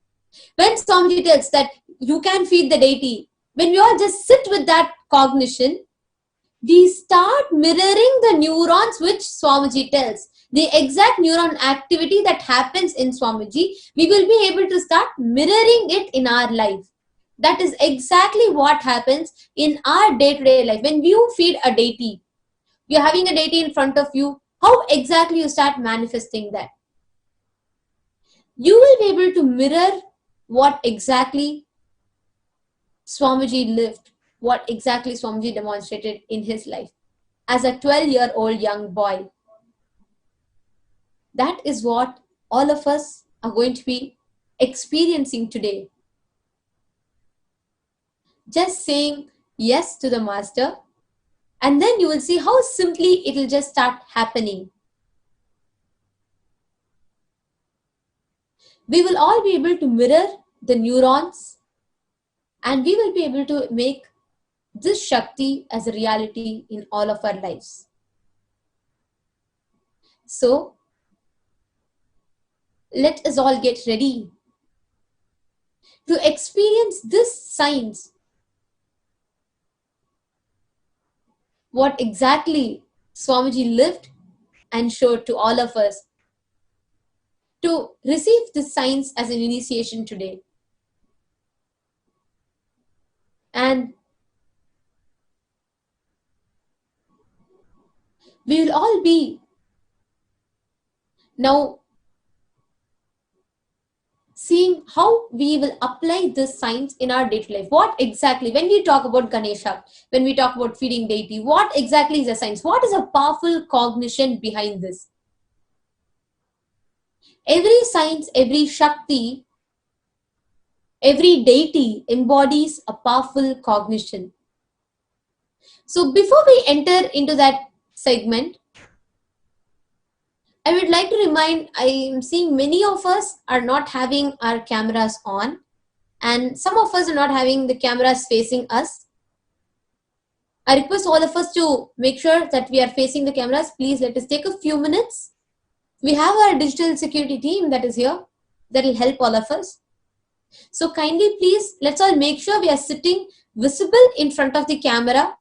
When Swamiji tells that you can feed the deity, when we all just sit with that cognition, we start mirroring the neurons which Swamiji tells. The exact neuron activity that happens in Swamiji, we will be able to start mirroring it in our life. That is exactly what happens in our day-to-day life. When you feed a deity, you're having a deity in front of you, how exactly you start manifesting that? You will be able to mirror what exactly Swamiji lived, what exactly Swamiji demonstrated in his life as a 12-year-old young boy. That is what all of us are going to be experiencing today. Just saying yes to the master, and then you will see how simply it will just start happening. We will all be able to mirror the neurons, and we will be able to make this Shakti as a reality in all of our lives. So, let us all get ready to experience this science. What exactly Swamiji lived and showed to all of us, to receive this science as an initiation today. And we will all be now seeing how we will apply this science in our day-to-day life. What exactly, when we talk about Ganesha, when we talk about feeding deity, what exactly is the science? What is a powerful cognition behind this? Every science, every Shakti, every deity embodies a powerful cognition. So before we enter into that segment, I would like to remind, I am seeing many of us are not having our cameras on, and some of us are not having the cameras facing us. I request all of us to make sure that we are facing the cameras. Please let us take a few minutes. We have our digital security team that is here, that will help all of us. So kindly please, let's all make sure we are sitting visible in front of the camera.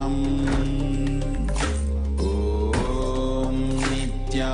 Om Nithyananda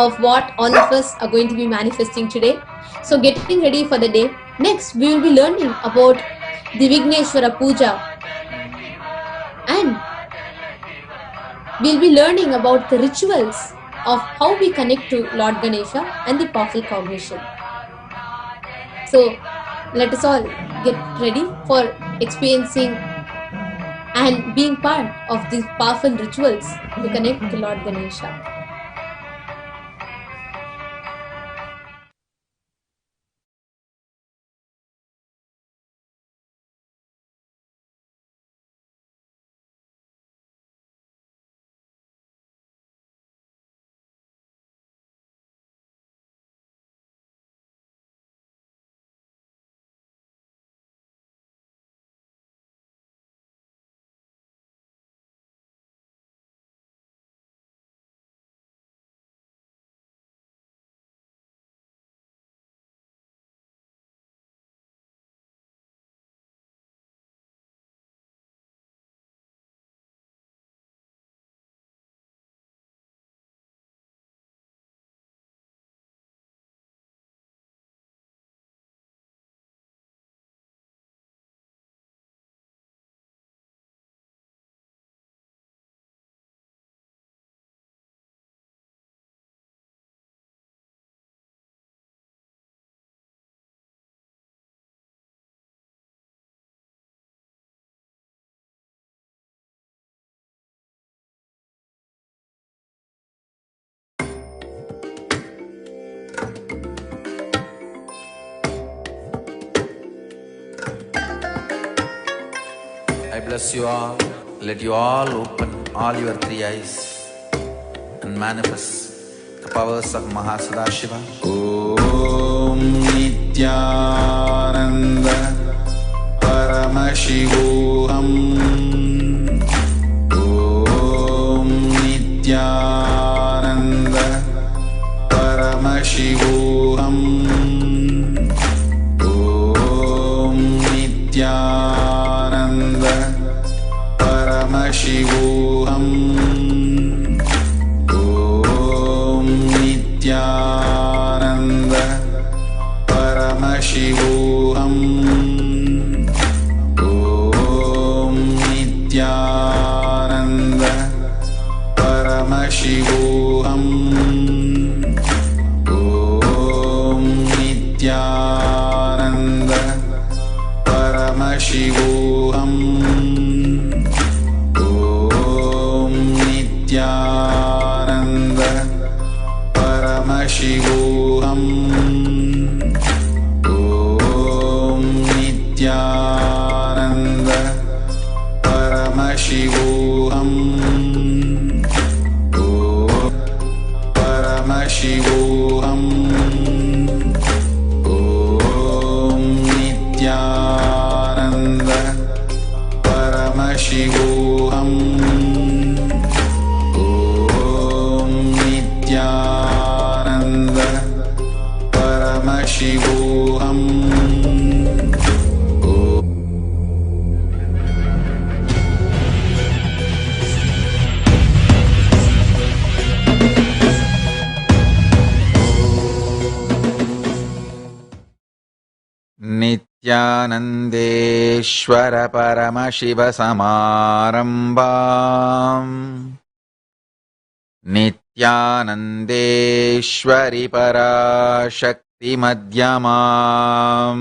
of what all of us are going to be manifesting today. So getting ready for the day. Next, we will be learning about the Vigneshwara Puja, and we'll be learning about the rituals of how we connect to Lord Ganesha and the powerful cognition. So let us all get ready for experiencing and being part of these powerful rituals to connect to Lord Ganesha. I bless you all. Let you all open all your three eyes and manifest the powers of Mahasannidhanam. Om Nithyananda Paramashivam. Om Nithyananda Paramashivam. Om Nithyananda Paramashivam. Om Nithyananda Paramashivam. Om Nithyananda Paramashivam. Om Nithyananda Paramashivam. Om Nithyananda Paramashivam. Om Nithyananda Paramashivam. Paramashivam. Om Nithyananda Paramashivam. Om Nithyananda Paramashivam. Nithyanandeshwar Paramashiva Samarambam. Nithyanandeshwari Parashakti Madhyamam.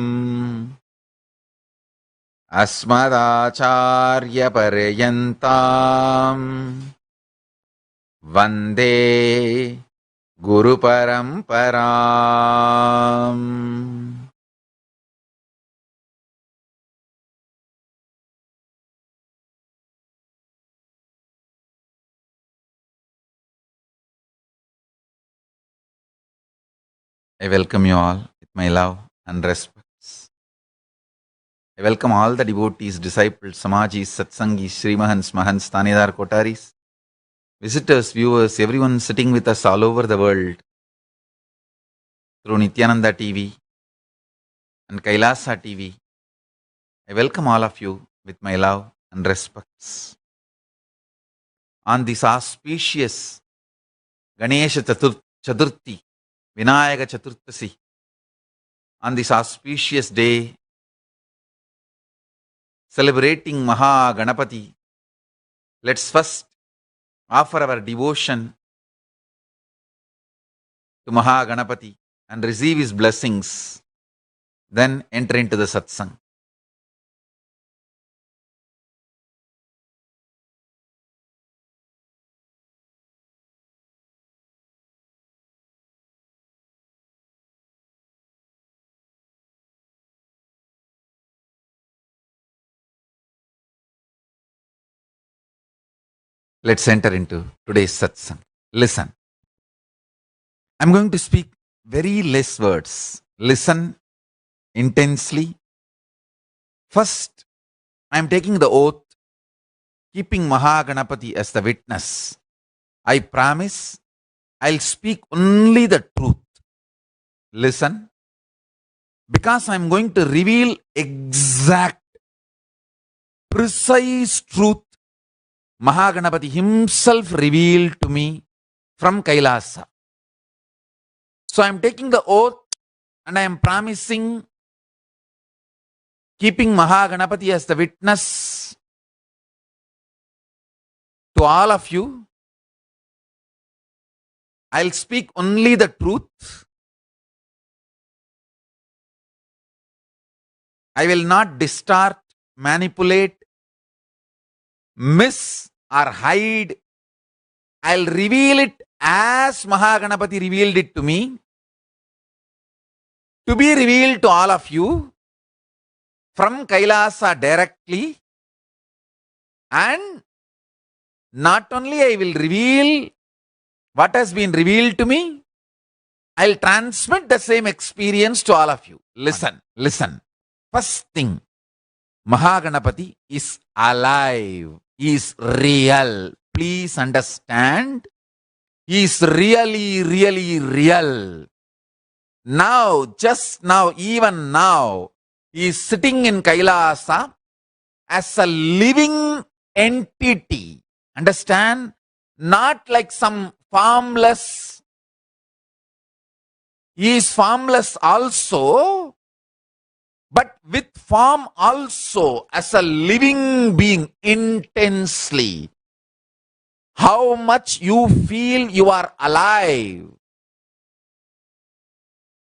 Asmadacharya Paryantam. Vande Guru Paramparam. I welcome you all with my love and respects. I welcome all the devotees, disciples, Samajis, Satsangis, Srimahans, Mahants, Tanidar, Kotaris, visitors, viewers, everyone sitting with us all over the world through Nithyananda TV and Kailasa TV. I welcome all of you with my love and respects. On this auspicious Ganesha Chaturthi Chaturthi, Vinayaka Chaturthasi, on this auspicious day, celebrating MahaGanapati, let's first offer our devotion to MahaGanapati and receive his blessings, then enter into the satsang. Let's enter into today's satsang. Listen. I'm going to speak very less words. Listen intensely. First, I'm taking the oath, keeping MahaGanapati as the witness. I promise I'll speak only the truth. Listen, because I'm going to reveal exact, precise truth MahaGanapati himself revealed to me from Kailasa. So I'm taking the oath and I am promising, keeping MahaGanapati as the witness to all of you, I'll speak only the truth. I will not distort, manipulate, miss or hide. I'll reveal it as MahaGanapati revealed it to me, to be revealed to all of you from Kailasa directly. And not only I will reveal what has been revealed to me, I'll transmit the same experience to all of you. Listen, listen. First thing, MahaGanapati is alive. He is real. Please understand. He is really, really real. Now, just now, even now, he is sitting in Kailasa as a living entity. Understand? Not like some formless. He is formless also, but with form also, as a living being intensely. How much you feel you are alive.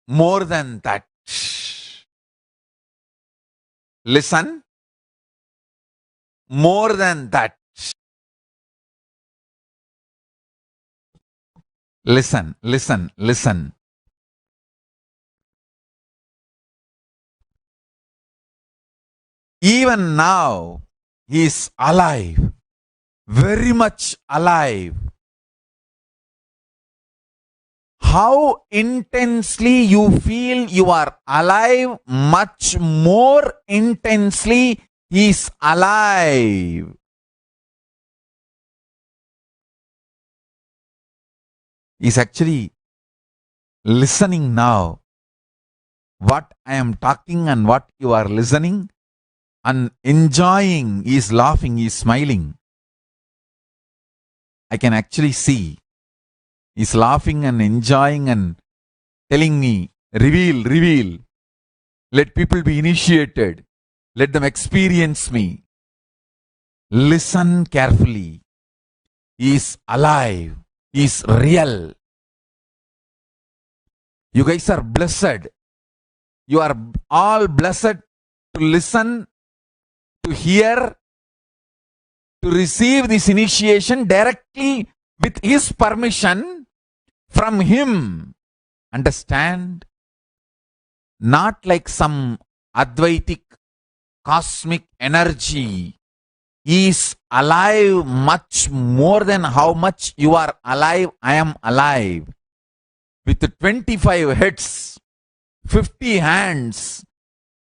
More than that. Listen. More than that. Listen, listen, listen. Even now, he is alive. Very much alive. How intensely you feel you are alive, much more intensely he is alive. He is actually listening now. What I am talking and what you are listening and enjoying. He is laughing, he is smiling. I can actually see. He's laughing and enjoying and telling me, reveal, reveal. Let people be initiated. Let them experience me. Listen carefully. He is alive. He is real. You guys are blessed. You are all blessed to listen, to hear, to receive this initiation directly with his permission. From him, understand? Not like some Advaitic cosmic energy. He is alive much more than how much you are alive. I am alive. With 25 heads, 50 hands,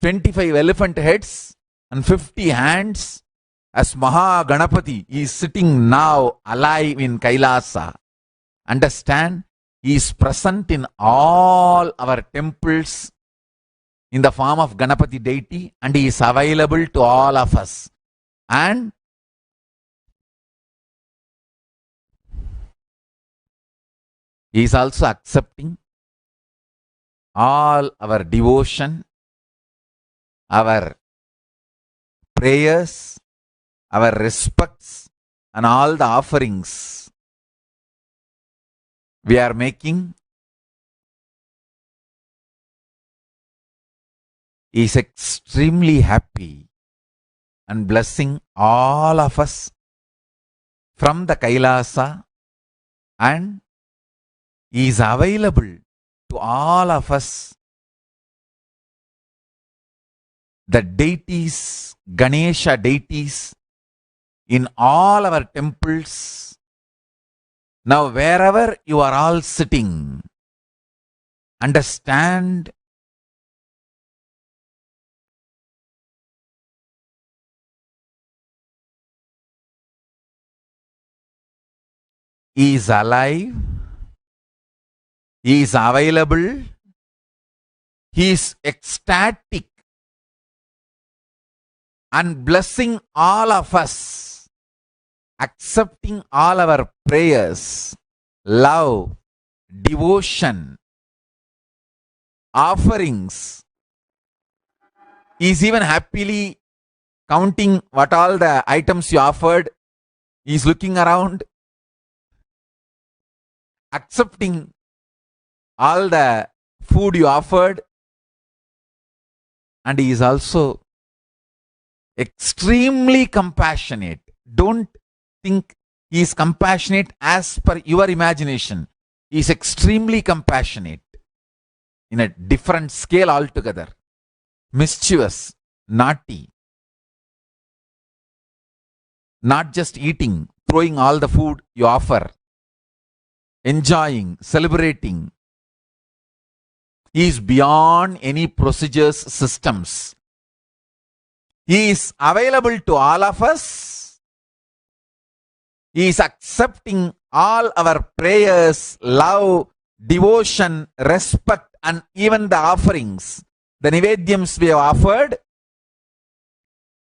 25 elephant heads and 50 hands, as MahaGanapati is sitting now alive in Kailasa. Understand? He is present in all our temples in the form of Ganapati deity, and he is available to all of us. And He is also accepting all our devotion, our prayers, our respects, and all the offerings we are making. He is extremely happy and blessing all of us from the Kailasa, and He is available to all of us. The deities, Ganesha deities in all our temples. Now wherever you are all sitting, understand He is alive, He is available, He is ecstatic and blessing all of us, accepting all our prayers, love, devotion, offerings. He is even happily counting what all the items you offered. He is looking around, accepting all the food you offered, and He is also extremely compassionate. Don't think He is compassionate as per your imagination. He is extremely compassionate in a different scale altogether. Mischievous, naughty, not just eating, throwing all the food you offer, enjoying, celebrating. He is beyond any procedures, systems. He is available to all of us. He is accepting all our prayers, love, devotion, respect, and even the offerings, the Naivedyams we have offered.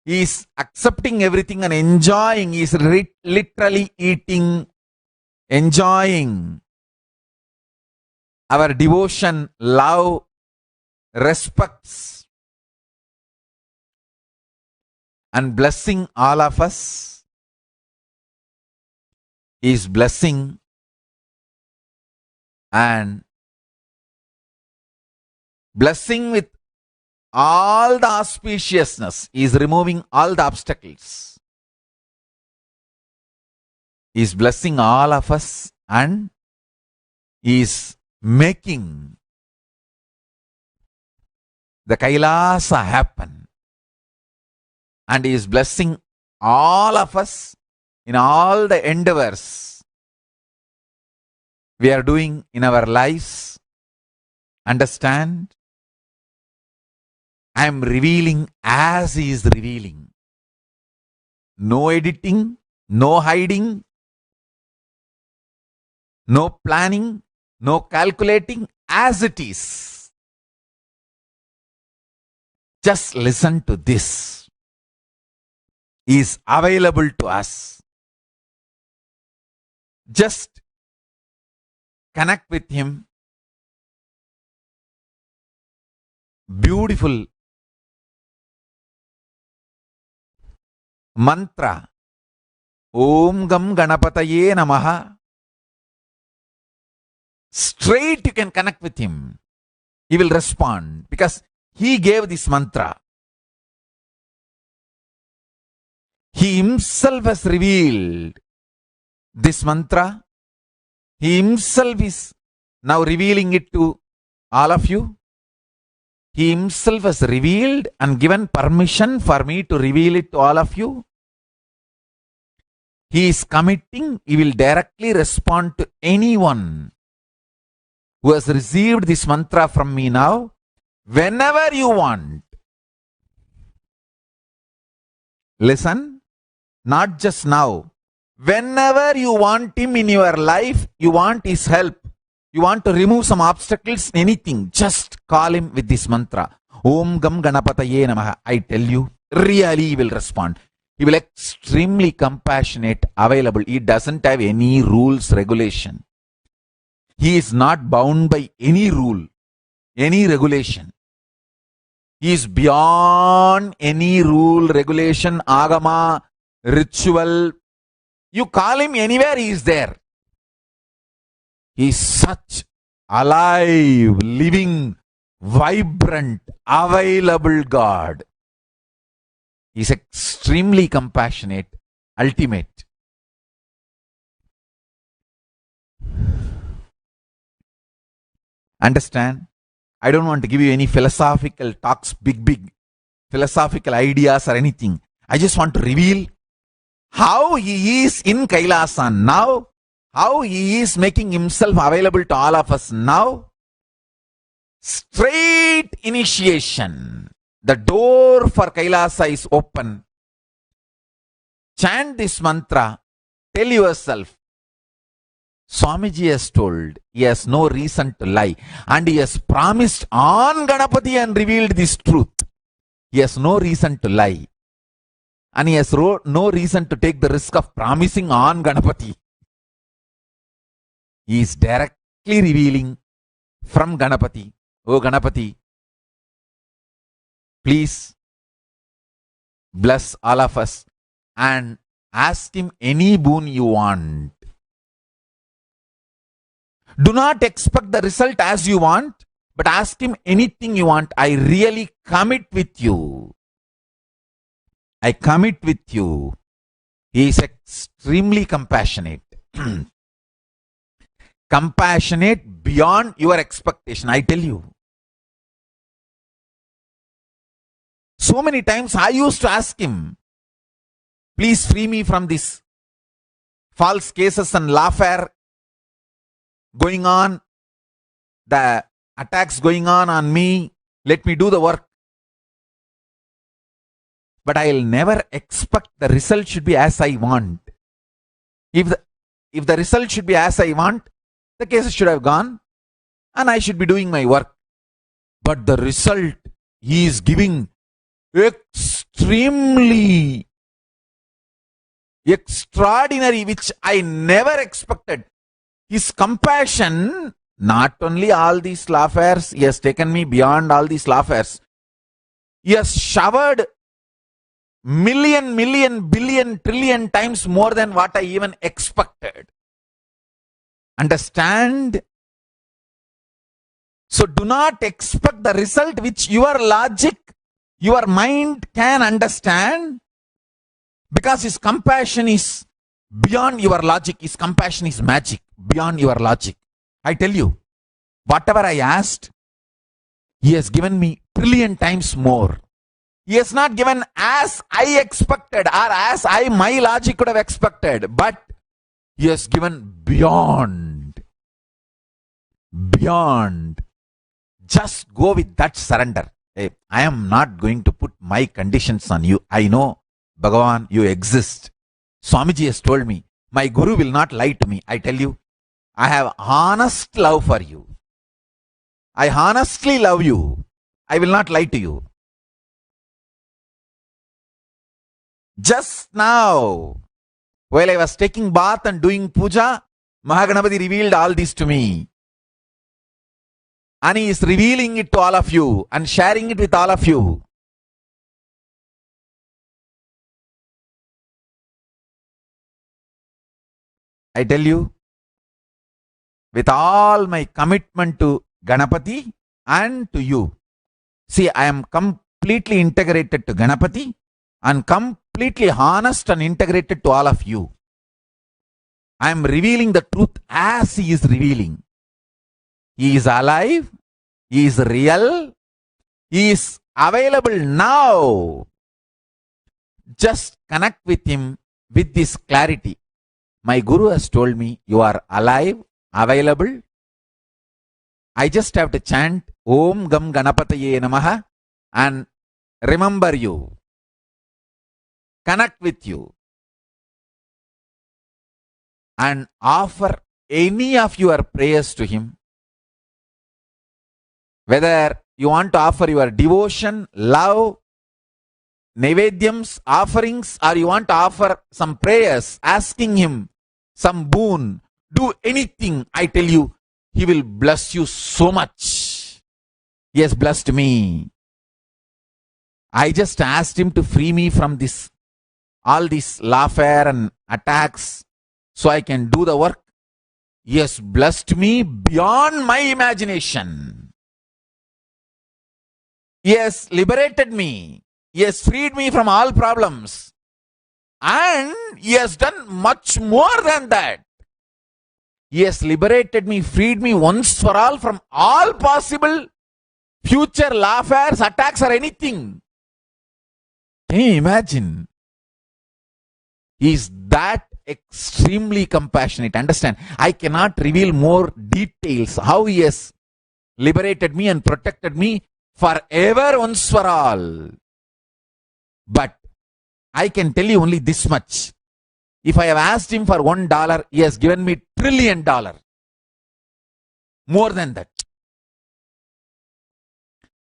He is accepting everything and enjoying. He is literally eating, enjoying our devotion, love, respects, and blessing all of us. He is blessing and blessing with all the auspiciousness. He is removing all the obstacles. He is blessing all of us, and He is making the Kailasa happen. And He is blessing all of us in all the endeavors we are doing in our lives. Understand? I am revealing as He is revealing. No editing, no hiding, no planning, no calculating, as it is. Just listen to this. He is available to us. Just connect with Him. Beautiful mantra. Om Gam Ganapataye Namaha. Straight you can connect with Him. He will respond because He gave this mantra. He Himself has revealed this mantra. He Himself is now revealing it to all of you. He Himself has revealed and given permission for me to reveal it to all of you. He is committing. He will directly respond to anyone who has received this mantra from me now, whenever you want. Listen, not just now. Whenever you want Him in your life, you want His help, you want to remove some obstacles, anything, just call Him with this mantra. Om Gam Ganapataye Namaha. I tell you, really He will respond. He will extremely compassionate, available. He doesn't have any rules, regulation. He is not bound by any rule, any regulation. He is beyond any rule, regulation, agama, ritual. You call him anywhere, he is there. He is such alive, living, vibrant, available God. He is extremely compassionate, ultimate. Understand? I don't want to give you any philosophical talks, big philosophical ideas or anything. I just want to reveal how he is in Kailasa now, how he is making himself available to all of us now. Straight initiation. The door for Kailasa is open. Chant this mantra. Tell yourself, Swamiji has told, he has no reason to lie, and he has promised on Ganapati and revealed this truth. He has no reason to lie, and he has no reason to take the risk of promising on Ganapati. He is directly revealing from Ganapati. Oh Ganapati, please bless all of us and ask him any boon you want. Do not expect the result as you want, but ask him anything you want. I really commit with you. I commit with you. He is extremely compassionate. Compassionate beyond your expectation, I tell you. So many times I used to ask him, please free me from this false cases and lawfare going on, the attacks going on me, let me do the work. But I'll never expect the result should be as I want. If the result should be as I want, the cases should have gone and I should be doing my work. But the result he is giving extremely extraordinary, which I never expected. His compassion, not only all these lawfares, he has taken me beyond all these lawfares. He has showered million, billion, trillion times more than what I even expected. Understand? So do not expect the result which your logic, your mind can understand, because his compassion is beyond your logic. His compassion is magic, beyond your logic. I tell you, whatever I asked, he has given me trillion times more. He has not given as I expected or as my logic could have expected, but he has given beyond. Beyond. Just go with that surrender. Hey, I am not going to put my conditions on you. I know, Bhagavan, you exist. Swamiji has told me, my Guru will not lie to me. I tell you, I have honest love for you. I honestly love you. I will not lie to you. Just now, while I was taking bath and doing puja, MahaGanapati revealed all this to me. And he is revealing it to all of you and sharing it with all of you. I tell you, with all my commitment to Ganapati and to you, see, I am completely integrated to Ganapati and completely honest and integrated to all of you. I am revealing the truth as he is revealing. He is alive, he is real, he is available now. Just connect with him with this clarity. My Guru has told me, you are alive, available. I just have to chant Om Gam Ganapataye Namaha and remember you. Connect with you. And offer any of your prayers to him. Whether you want to offer your devotion, love, Naivedyams, offerings, or you want to offer some prayers, asking him some boon, do anything, I tell you, He will bless you so much. He has blessed me. I just asked him to free me from all this lawfare and attacks so I can do the work. He has blessed me beyond my imagination. He has liberated me. He has freed me from all problems. And he has done much more than that. He has liberated me, freed me once for all from all possible future lawfares, attacks or anything. Can you imagine? He is that extremely compassionate. Understand, I cannot reveal more details how he has liberated me and protected me forever, once for all. But I can tell you only this much. If I have asked him for $1, he has given me $1 trillion. More than that.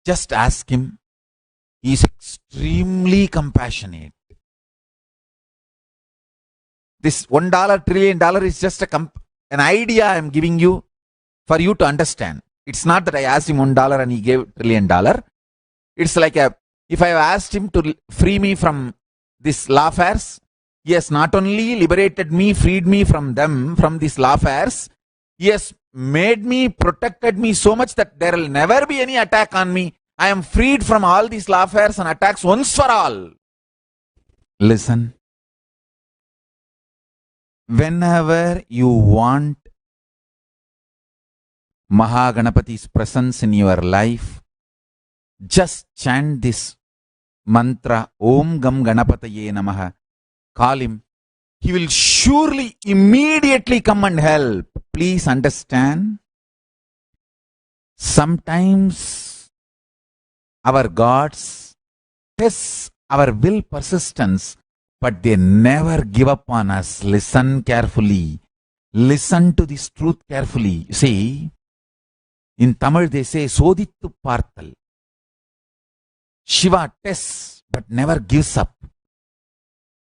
Just ask him. He is extremely compassionate. This $1 $1 trillion is just an idea I am giving you for you to understand. It's not that I asked him $1 and he gave $1 trillion. It's like if I have asked him to free me from these lawfares, he has not only liberated me, freed me from them, from these lawfares, he has made me, protected me so much that there will never be any attack on me. I am freed from all these lawfares and attacks once for all. Listen. Whenever you want MahaGanapati's presence in your life, just chant this mantra, Om Gam Ganapataye Namaha. Call him. He will surely immediately come and help. Please understand. Sometimes our gods test our will persistence, but they never give up on us. Listen carefully. Listen to this truth carefully. You see, in Tamil they say, Sodittu Parthal. Shiva tests but never gives up.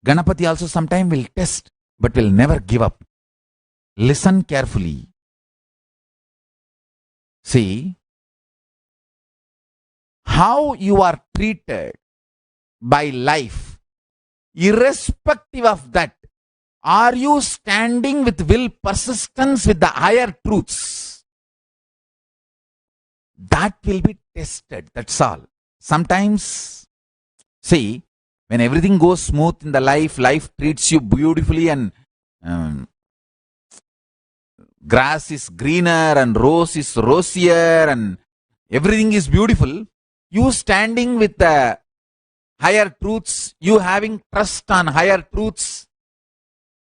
Ganapati also sometimes will test but will never give up. Listen carefully. See, how you are treated by life, irrespective of that, are you standing with will persistence with the higher truths? That will be tested, that's all. Sometimes, see, when everything goes smooth in the life treats you beautifully and grass is greener and rose is rosier and everything is beautiful, you standing with the higher truths, you having trust on higher truths,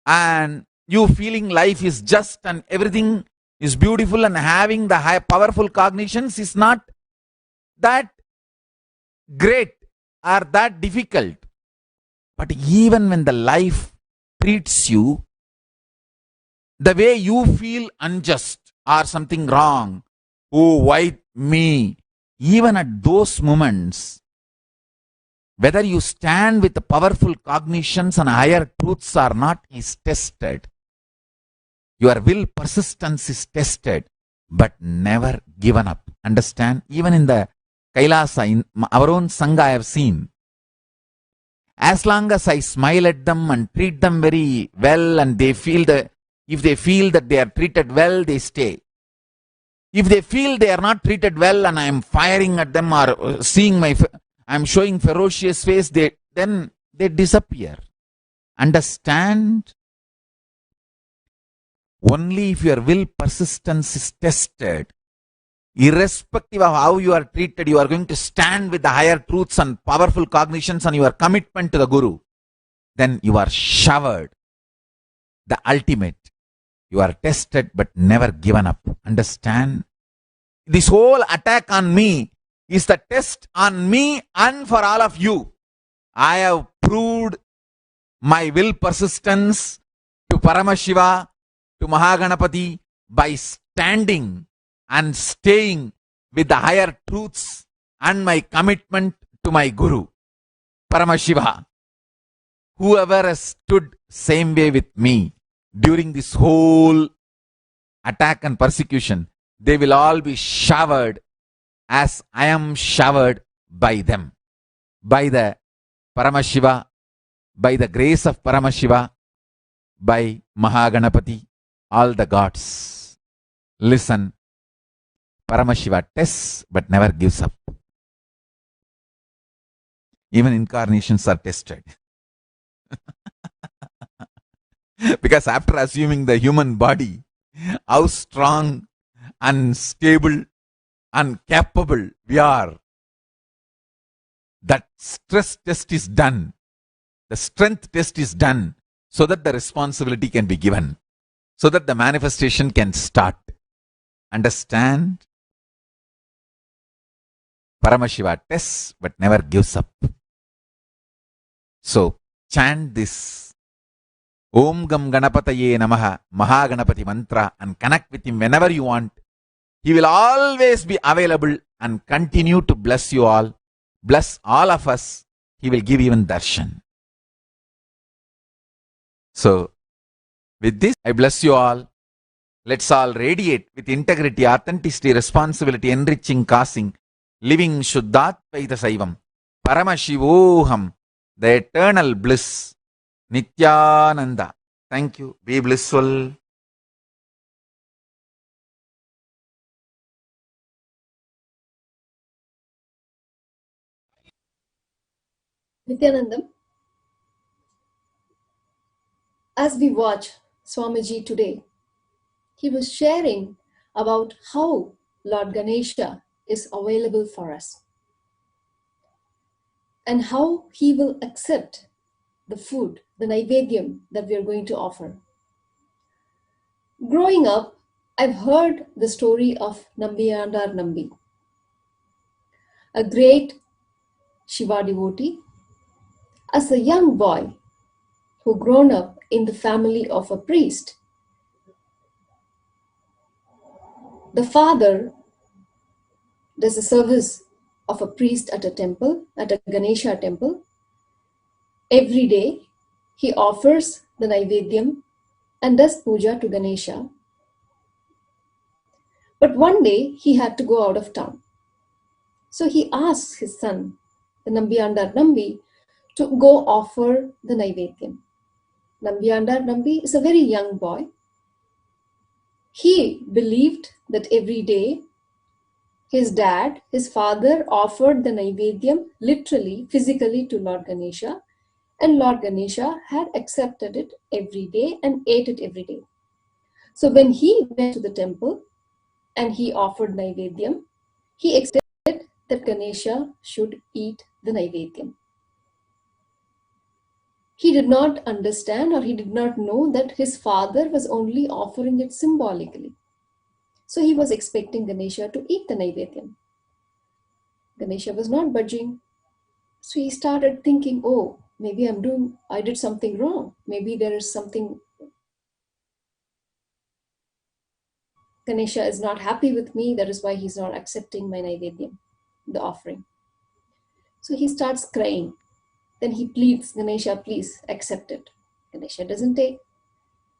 and you feeling life is just and everything is beautiful and having the high powerful cognitions is not that great or that difficult. But even when the life treats you the way you feel unjust or something wrong, oh, why me? Even at those moments, whether you stand with the powerful cognitions and higher truths or not is tested. Your will persistence is tested, but never given up. Understand? Even in the Kailasa, in our own Sangha I have seen. As long as I smile at them and treat them very well and if they feel that they are treated well, they stay. If they feel they are not treated well and I am firing at them or I am showing ferocious face, then they disappear. Understand? Only if your will persistence is tested, irrespective of how you are treated, you are going to stand with the higher truths and powerful cognitions and your commitment to the Guru. Then you are showered. The ultimate. You are tested but never given up. Understand? This whole attack on me is the test on me and for all of you. I have proved my will persistence to Paramashiva, to MahaGanapati by standing and staying with the higher truths and my commitment to my Guru, Paramashiva. Whoever has stood same way with me during this whole attack and persecution, they will all be showered as I am showered by them, by the Paramashiva, by the grace of Paramashiva, by MahaGanapati, all the gods. Listen, Paramashiva tests but never gives up. Even incarnations are tested. Because after assuming the human body, how strong and stable and capable we are, that stress test is done. The strength test is done so that the responsibility can be given, so that the manifestation can start. Understand? Paramashiva tests but never gives up. So chant this Om Gam Ganapataye Namaha Mahaganapati mantra and connect with him whenever you want. He will always be available and continue to bless you all. Bless all of us. He will give even darshan. So, with this, I bless you all. Let's all radiate with integrity, authenticity, responsibility, enriching, causing, living Shuddhatvaita Saivam, Paramashivoham, the eternal bliss, Nithyananda. Thank you. Be blissful. Nithyananda, as we watch Swamiji today, he was sharing about how Lord Ganesha is available for us and how he will accept the food, the Naivedyam that we are going to offer. Growing up, I've heard the story of Nambiyandar Nambi, a great Shiva devotee. As a young boy who grown up in the family of a priest, the father does a service of a priest at a temple, at a Ganesha temple. Every day, he offers the Naivedyam and does puja to Ganesha. But one day, he had to go out of town. So he asks his son, the Nambiyandar Nambi, to go offer the Naivedyam. Nambiyandar Nambi is a very young boy. He believed that every day his dad, his father, offered the Naivedyam literally, physically to Lord Ganesha, and Lord Ganesha had accepted it every day and ate it every day. So when he went to the temple and he offered Naivedyam, he expected that Ganesha should eat the Naivedyam. He did not understand, or he did not know, that his father was only offering it symbolically. So he was expecting Ganesha to eat the Naivedyam. Ganesha was not budging. So he started thinking, oh, maybe I did something wrong. Maybe there is something. Ganesha is not happy with me. That is why he's not accepting my Naivedyam, the offering. So he starts crying. Then he pleads, Ganesha, please accept it. Ganesha doesn't take.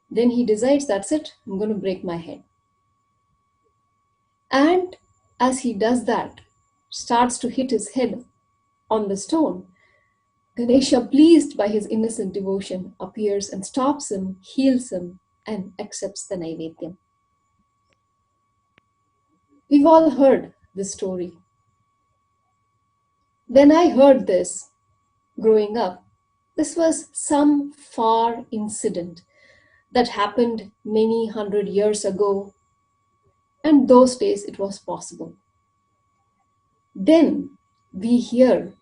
Then he decides, that's it, I'm going to break my head. And as he does that, starts to hit his head on the stone, Ganesha, pleased by his innocent devotion, appears and stops him, heals him, and accepts the Naivedyam. We've all heard this story. When I heard this growing up, this was some far incident that happened many 100 years ago, and those days it was possible. Then we hear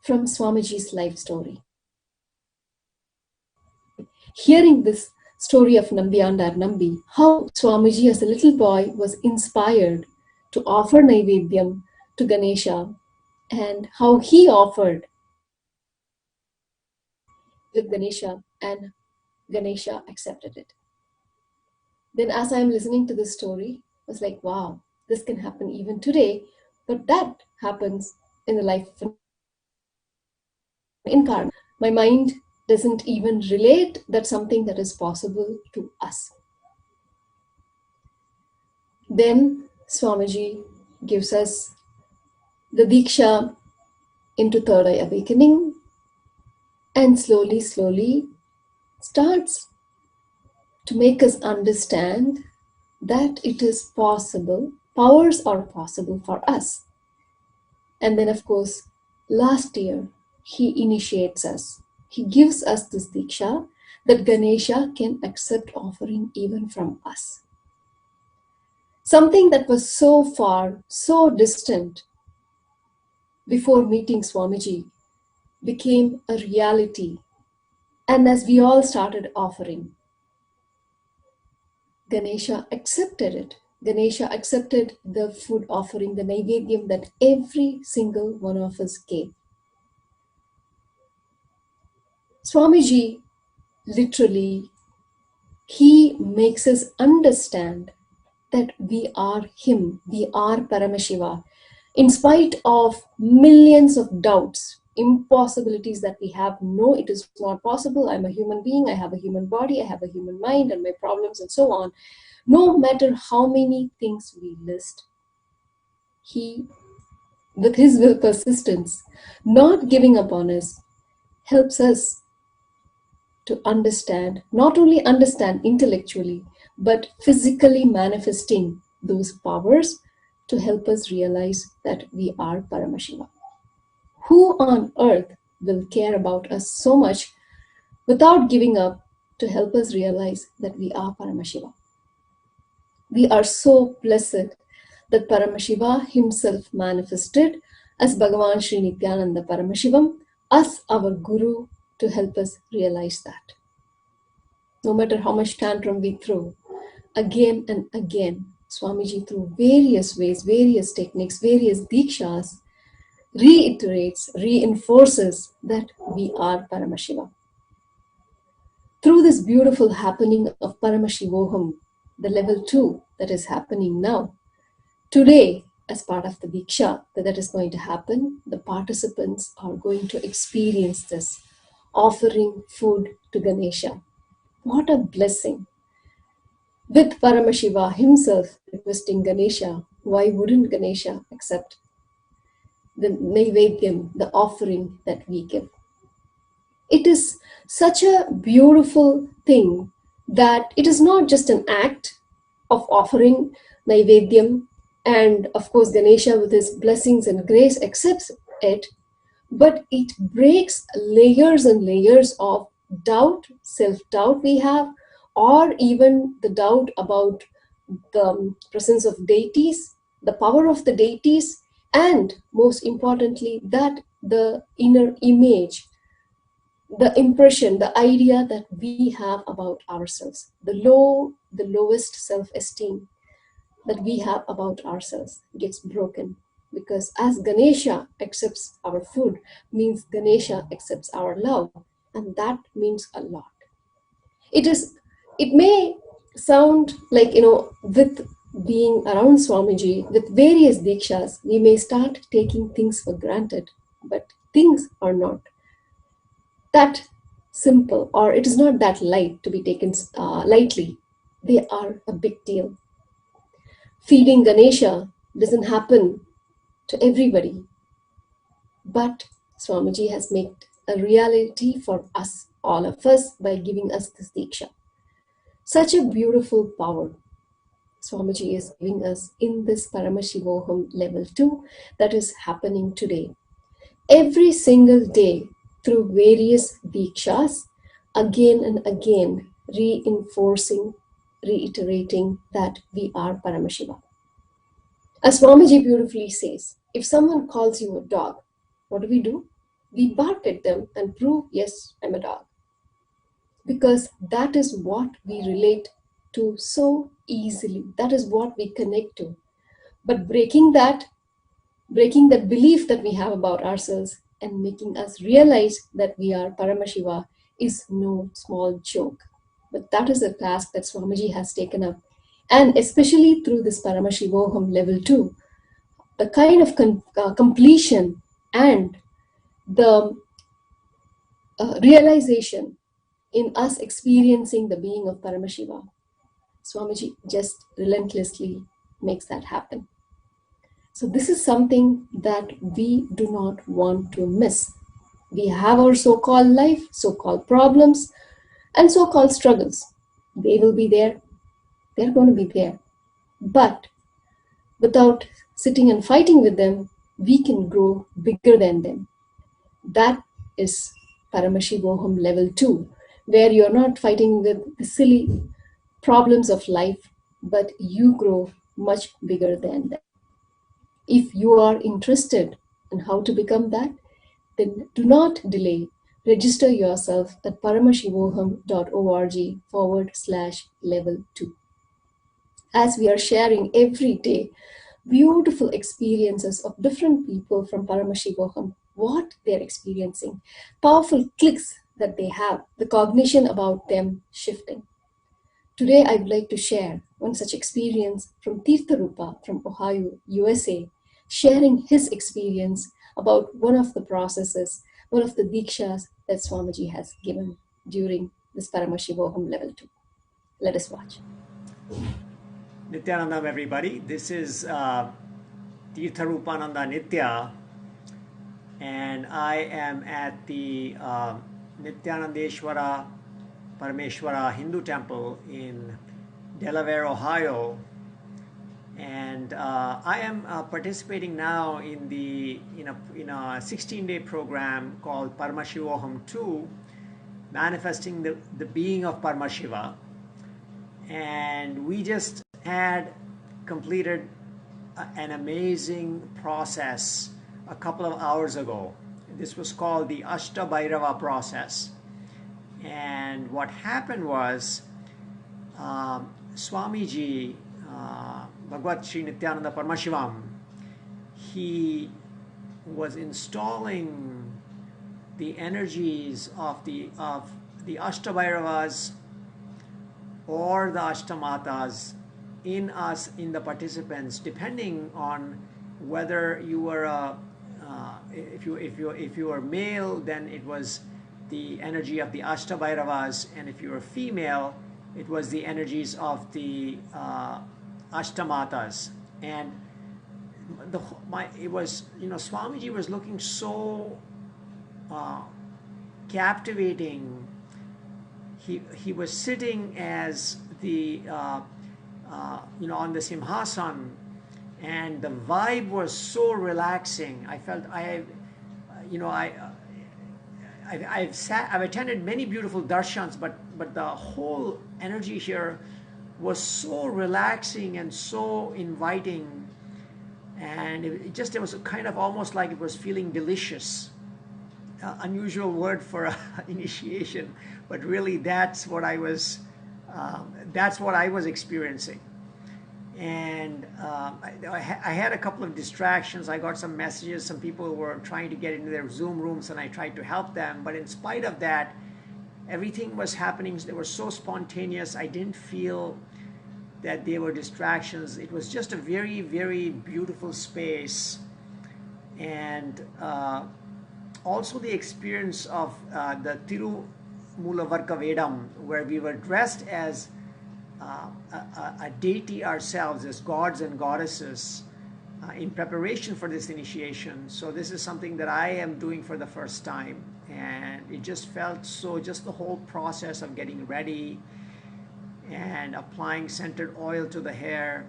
from Swamiji's life story. Hearing this story of Nambiyandar Nambi, how Swamiji as a little boy was inspired to offer Naivedyam to Ganesha, and how he offered with Ganesha and Ganesha accepted it. Then as I'm listening to this story, I was like, wow, this can happen even today, but that happens in the life of an incarnate. My mind doesn't even relate that something that is possible to us. Then Swamiji gives us the Diksha into third eye awakening, and slowly starts to make us understand that it is possible, powers are possible for us. And then, of course, last year, he initiates us. He gives us this Diksha that Ganesha can accept offering even from us. Something that was so far, so distant before meeting Swamiji became a reality. And as we all started offering, Ganesha accepted it. Ganesha accepted the food offering, the Naivedyam that every single one of us gave. Swamiji, literally, he makes us understand that we are him, we are Paramashiva. In spite of millions of doubts, impossibilities that we have, no, it is not possible, I'm a human being, I have a human body, I have a human mind and my problems and so on. No matter how many things we list, he, with his will persistence, not giving up on us, helps us to understand, not only understand intellectually, but physically manifesting those powers to help us realize that we are Paramashiva. Who on earth will care about us so much without giving up to help us realize that we are Paramashiva? We are so blessed that Paramashiva himself manifested as Bhagavan Sri Nithyananda Paramashivam, as our Guru, to help us realize that. No matter how much tantrum we throw, again and again, Swamiji, through various ways, various techniques, various dikshas, reiterates, reinforces that we are Paramashiva. Through this beautiful happening of Paramashivoham, the level 2 that is happening now, today, as part of the Diksha that is going to happen, the participants are going to experience this, offering food to Ganesha. What a blessing. With Paramashiva himself requesting Ganesha, why wouldn't Ganesha accept the Naivedyam, the offering that we give? It is such a beautiful thing that it is not just an act of offering Naivedyam, and of course Ganesha with his blessings and grace accepts it, but it breaks layers and layers of doubt, self-doubt we have, or even the doubt about the presence of deities, the power of the deities, and most importantly, that the inner image, the impression, the idea that we have about ourselves, the lowest self-esteem that we have about ourselves gets broken. Because as Ganesha accepts our food, means Ganesha accepts our love, and that means a lot. It may sound like, with being around Swamiji, with various dikshas, we may start taking things for granted, but things are not that simple, or it is not that light to be taken lightly. They are a big deal. Feeding Ganesha doesn't happen to everybody, but Swamiji has made a reality for us, all of us, by giving us this Diksha. Such a beautiful power Swamiji is giving us in this Paramashivoham level 2 that is happening today. Every single day, through various Dikshas, again and again, reinforcing, reiterating that we are Paramashiva. As Swamiji beautifully says, if someone calls you a dog, what do? We bark at them and prove, yes, I'm a dog. Because that is what we relate to so easily. That is what we connect to. But breaking that belief that we have about ourselves and making us realize that we are Paramashiva is no small joke. But that is a task that Swamiji has taken up. And especially through this Paramashivoham level 2, the kind of completion and the realization in us experiencing the being of Paramashiva, Swamiji just relentlessly makes that happen. So this is something that we do not want to miss. We have our so-called life, so-called problems, and so-called struggles. They will be there. They're going to be there. But without sitting and fighting with them, we can grow bigger than them. That is Paramashivoham level 2, where you're not fighting with the silly problems of life, but you grow much bigger than them. If you are interested in how to become that, then do not delay. Register yourself at paramashivoham.org/level 2. As we are sharing every day beautiful experiences of different people from Paramashivoham, what they're experiencing, powerful clicks that they have, the cognition about them shifting. Today, I would like to share one such experience from Tirtharupa from Ohio, USA, sharing his experience about one of the processes, one of the Dikshas that Swamiji has given during this Paramashivoham level 2. Let us watch. Nithyananda, everybody. This is Tirtharupananda Nithya, and I am at the Nithyanandeshwara Parameshwara Hindu Temple in Delaware, Ohio, and I am participating now in a 16-day program called Paramashivoham 2, manifesting the being of Paramashiva, and we just had completed an amazing process a couple of hours ago. This was called the Ashtabhairava process. And what happened was Swamiji, Bhagavad Sri Nithyananda Paramashivam, he was installing the energies of the Ashtabhairavas or the Ashtamatas in us, in the participants, depending on whether you were if you were male, then it was the energy of the Ashtabhairavas, and if you were female, it was the energies of the Ashtamatas. And Swamiji was looking so captivating. He was sitting as the on the Simhasan, and the vibe was so relaxing. I felt I've attended many beautiful darshans, but the whole energy here was so relaxing and so inviting, and it was kind of almost like it was feeling delicious. Unusual word for initiation, but really that's what I was experiencing. And I had a couple of distractions. I got some messages. Some people were trying to get into their Zoom rooms, and I tried to help them. But in spite of that, everything was happening. They were so spontaneous. I didn't feel that they were distractions. It was just a very, very beautiful space. And also the experience of the Tirumulavarka Vedam, where we were dressed as a deity ourselves, as gods and goddesses, in preparation for this initiation. So this is something that I am doing for the first time, and it just felt so, just the whole process of getting ready and applying scented oil to the hair,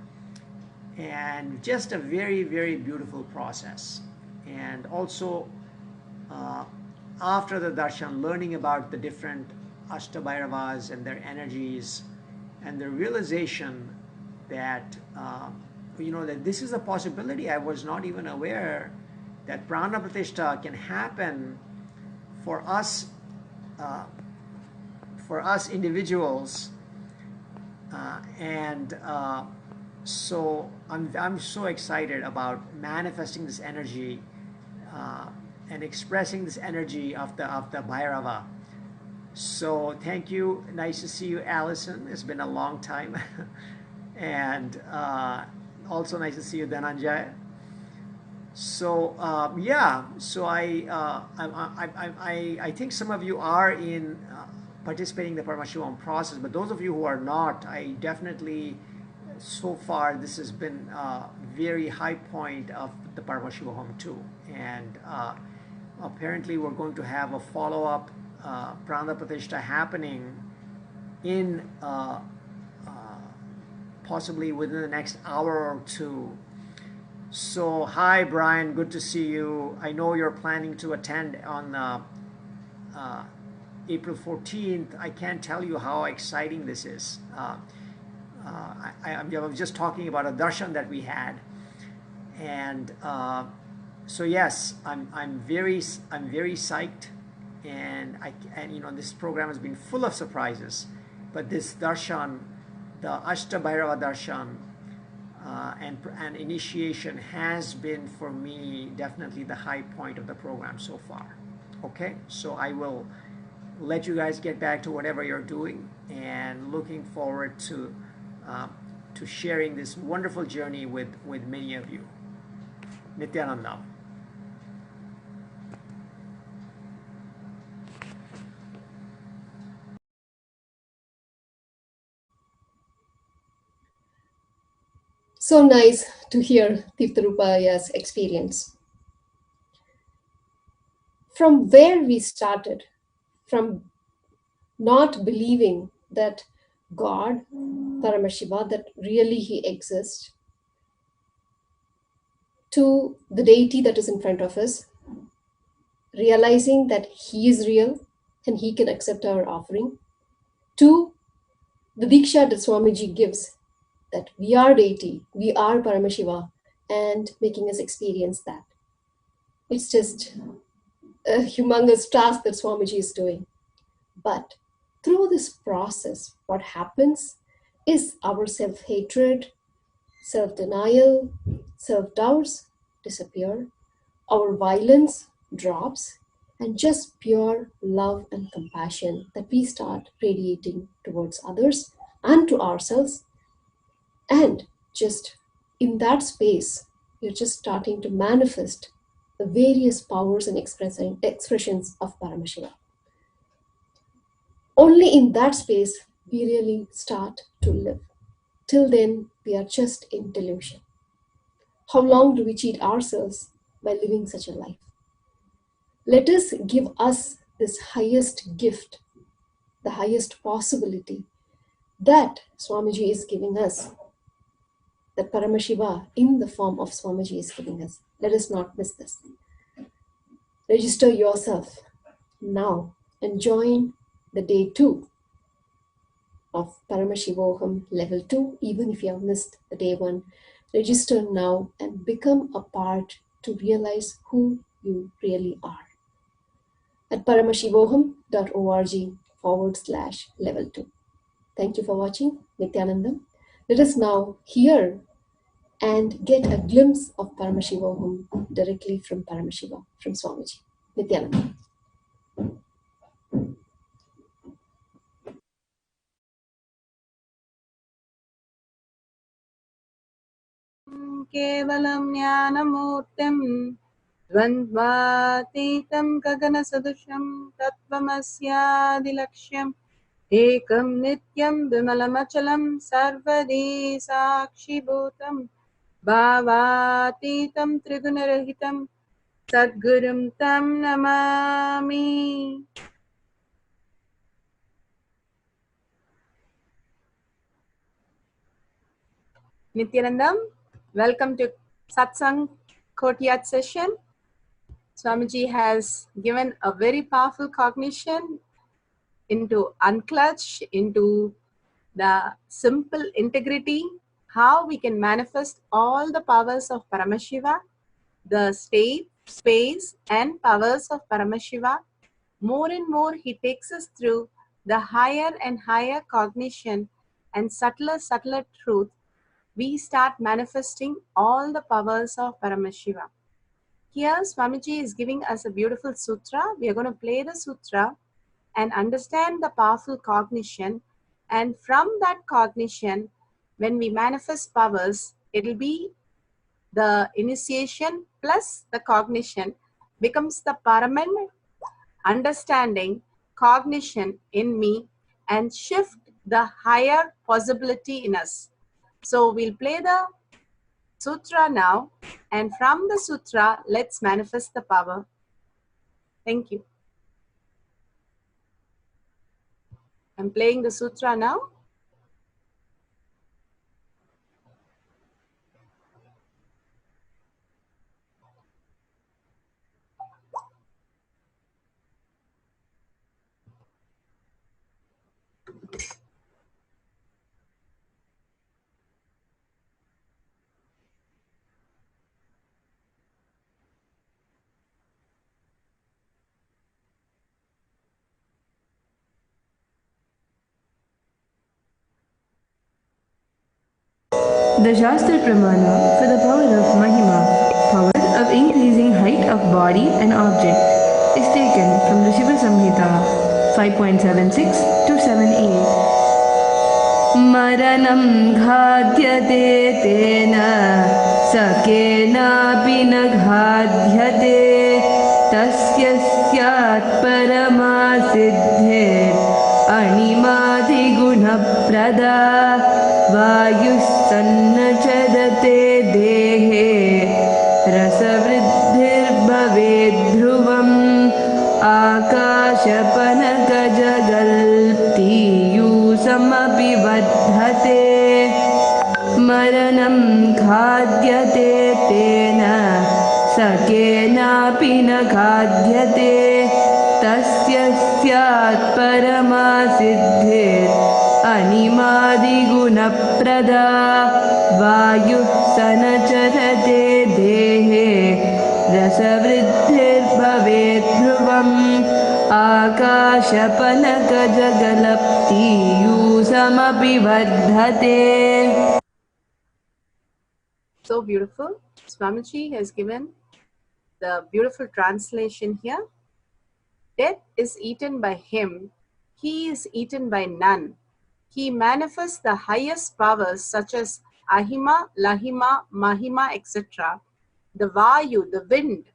and just a very, very beautiful process. And also after the darshan, learning about the different Ashtabhairavas and their energies, and the realization that that this is a possibility. I was not even aware that prana pratishtha can happen for us individuals, so I'm so excited about manifesting this energy and expressing this energy of the Bhairava. So thank you. Nice to see you, Allison. It's been a long time. And also nice to see you, Dhananjay. So so I think some of you are participating in the Paramashivam process, but those of you who are not, I definitely so far this has been a very high point of the Paramashivam too. And apparently we're going to have a follow-up Prana Pratishtha happening in possibly within the next hour or two. So hi Brian, good to see you. I know you're planning to attend on April 14th. I can't tell you how exciting this is. I was just talking about a darshan that we had, and so yes, I'm very psyched, and you know, this program has been full of surprises, but this darshan, the Ashtabhairava darshan, and initiation has been for me definitely the high point of the program so far. Okay, so I will let you guys get back to whatever you're doing, and looking forward to sharing this wonderful journey with many of you. Nithyananda. So nice to hear Tirtharupaya's experience. From where we started, from not believing that God, Paramashiva, that really he exists, to the deity that is in front of us, realizing that he is real and he can accept our offering, to the Diksha that Swamiji gives, that we are deity, we are Paramashiva, and making us experience that. It's just a humongous task that Swamiji is doing. But through this process, what happens is our self-hatred, self-denial, self-doubts disappear, our violence drops, and just pure love and compassion that we start radiating towards others and to ourselves. And just in that space, you're just starting to manifest the various powers and expressions of Paramashiva. Only in that space we really start to live. Till then, we are just in delusion. How long do we cheat ourselves by living such a life? Let us give us this highest gift, the highest possibility that Swamiji is giving us, that Paramashiva in the form of Swamiji is giving us. Let us not miss this. Register yourself now and join the day 2 of Paramashivoham level 2, even if you have missed the day 1. Register now and become a part to realize who you really are at paramashivoham.org/level 2. Thank you for watching. Nithyananda. Let us now hear and get a glimpse of Paramashivoham directly from Paramashiva, from Swamiji. Nithyananda. केवलं ज्ञानमूर्तिं द्वन्द्वातीतं गगनसदृशं तत्त्वमस्यादिलक्ष्यम् एकं नित्यं विमलमचलं सर्वदी साक्षिभूतं भावातीतं त्रिगुणरहितं सद्गुरुं तं Namami. Nithyanandam, welcome to Satsang Courtyard session. Swamiji has given a very powerful cognition into unclutch, into the simple integrity, how we can manifest all the powers of Paramashiva, the state, space, and powers of Paramashiva. More and more, he takes us through the higher and higher cognition and subtler truth. We start manifesting all the powers of Paramashiva. Here, Swamiji is giving us a beautiful sutra. We are going to play the sutra and understand the powerful cognition. And from that cognition, when we manifest powers, it will be the initiation plus the cognition becomes the Paraman understanding, cognition in me, and shift the higher possibility in us. So we'll play the sutra now, and from the sutra, let's manifest the power. Thank you. I'm playing the sutra now. The Shastra Pramana for the power of Mahima, power of increasing height of body and object, is taken from the Shiva Samhita 5.76 to 7.8. Maranam ghādyate tena sakenapi na ghādyate tasya syat paramasiddhir animadi guna prada वायुस्सन्नचरते देहे रसवृद्धिर्भवेद्ध्रुवम् आकाशपनकजगल्तीयूसमपि वर्धते मरणं खाद्यते तेन सकेनापि न खाद्यते तस्य स्यात् परमासिद्धिर् अनिमादिगुणप्रदा वायुः सनचरते देहे रसवृद्धिर्भवेत् ध्रुवम् आकाशपनकजगलप्तीयूसमपि वर्धते. So beautiful. Swamiji has given the beautiful translation here. Death is eaten by him. He is eaten by none. He manifests the highest powers such as Ahima, Lahima, Mahima, etc. The Vayu, the wind,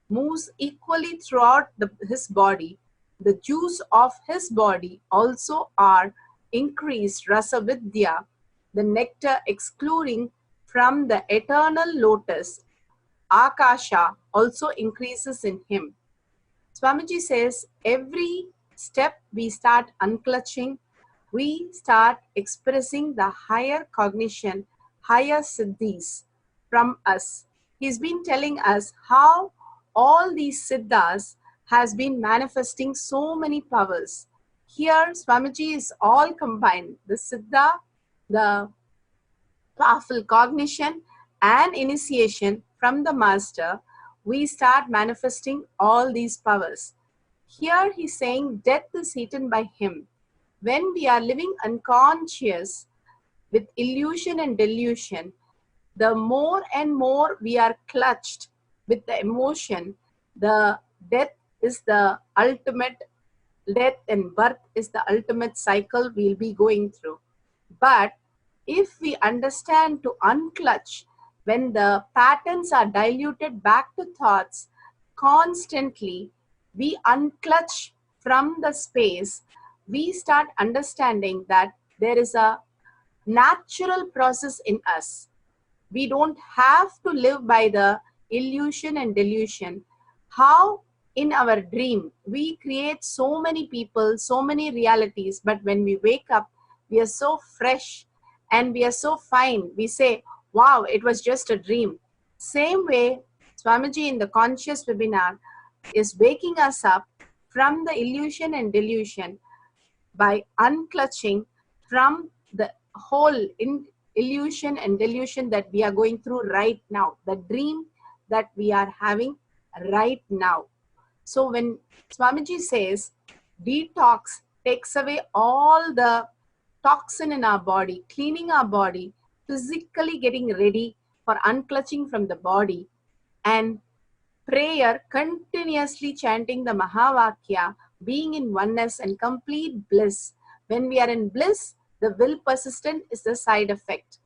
moves equally throughout his body. The juice of his body also are increased rasa vidya, the nectar excluding from the eternal lotus. Akasha also increases in him. Swamiji says every step we start unclutching, we start expressing the higher cognition, higher siddhis from us. He's been telling us how all these siddhas has been manifesting so many powers. Here, Swamiji is all combined. The siddha, the powerful cognition and initiation from the master, we start manifesting all these powers. Here he's saying death is eaten by him. When we are living unconscious with illusion and delusion, the more and more we are clutched with the emotion, the death is the ultimate, death and birth is the ultimate cycle we'll be going through. But if we understand to unclutch, when the patterns are diluted back to thoughts constantly, we unclutch from the space, we start understanding that there is a natural process in us. We don't have to live by the illusion and delusion. How in our dream we create so many people, so many realities, but when we wake up, we are so fresh and we are so fine. We say, wow, it was just a dream. Same way, Swamiji in the conscious webinar is waking us up from the illusion and delusion by unclutching from the whole illusion and delusion that we are going through right now, the dream that we are having right now. So when Swamiji says detox takes away all the toxin in our body, cleaning our body, physically getting ready for unclutching from the body, and prayer, continuously chanting the Mahavakya, being in oneness and complete bliss. When we are in bliss, the will persistent is the side effect.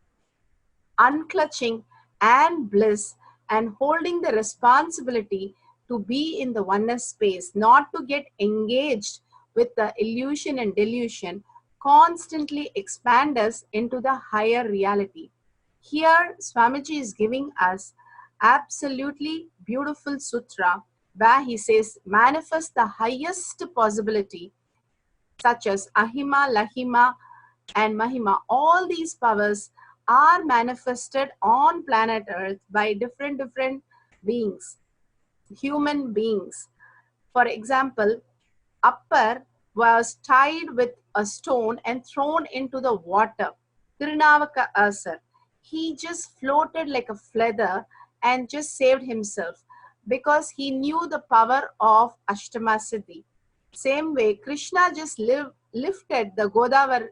Unclutching and bliss and holding the responsibility to be in the oneness space, not to get engaged with the illusion and delusion, constantly expand us into the higher reality. Here, Swamiji is giving us absolutely beautiful sutra where he says, manifest the highest possibility, such as Ahima, Lahima, and Mahima. All these powers are manifested on planet Earth by different beings, human beings. For example, Upper was tied with a stone and thrown into the water. Tirunavaka Asar, he just floated like a feather and just saved himself because he knew the power of Ashtama Siddhi. Same way, Krishna just lifted the Godavar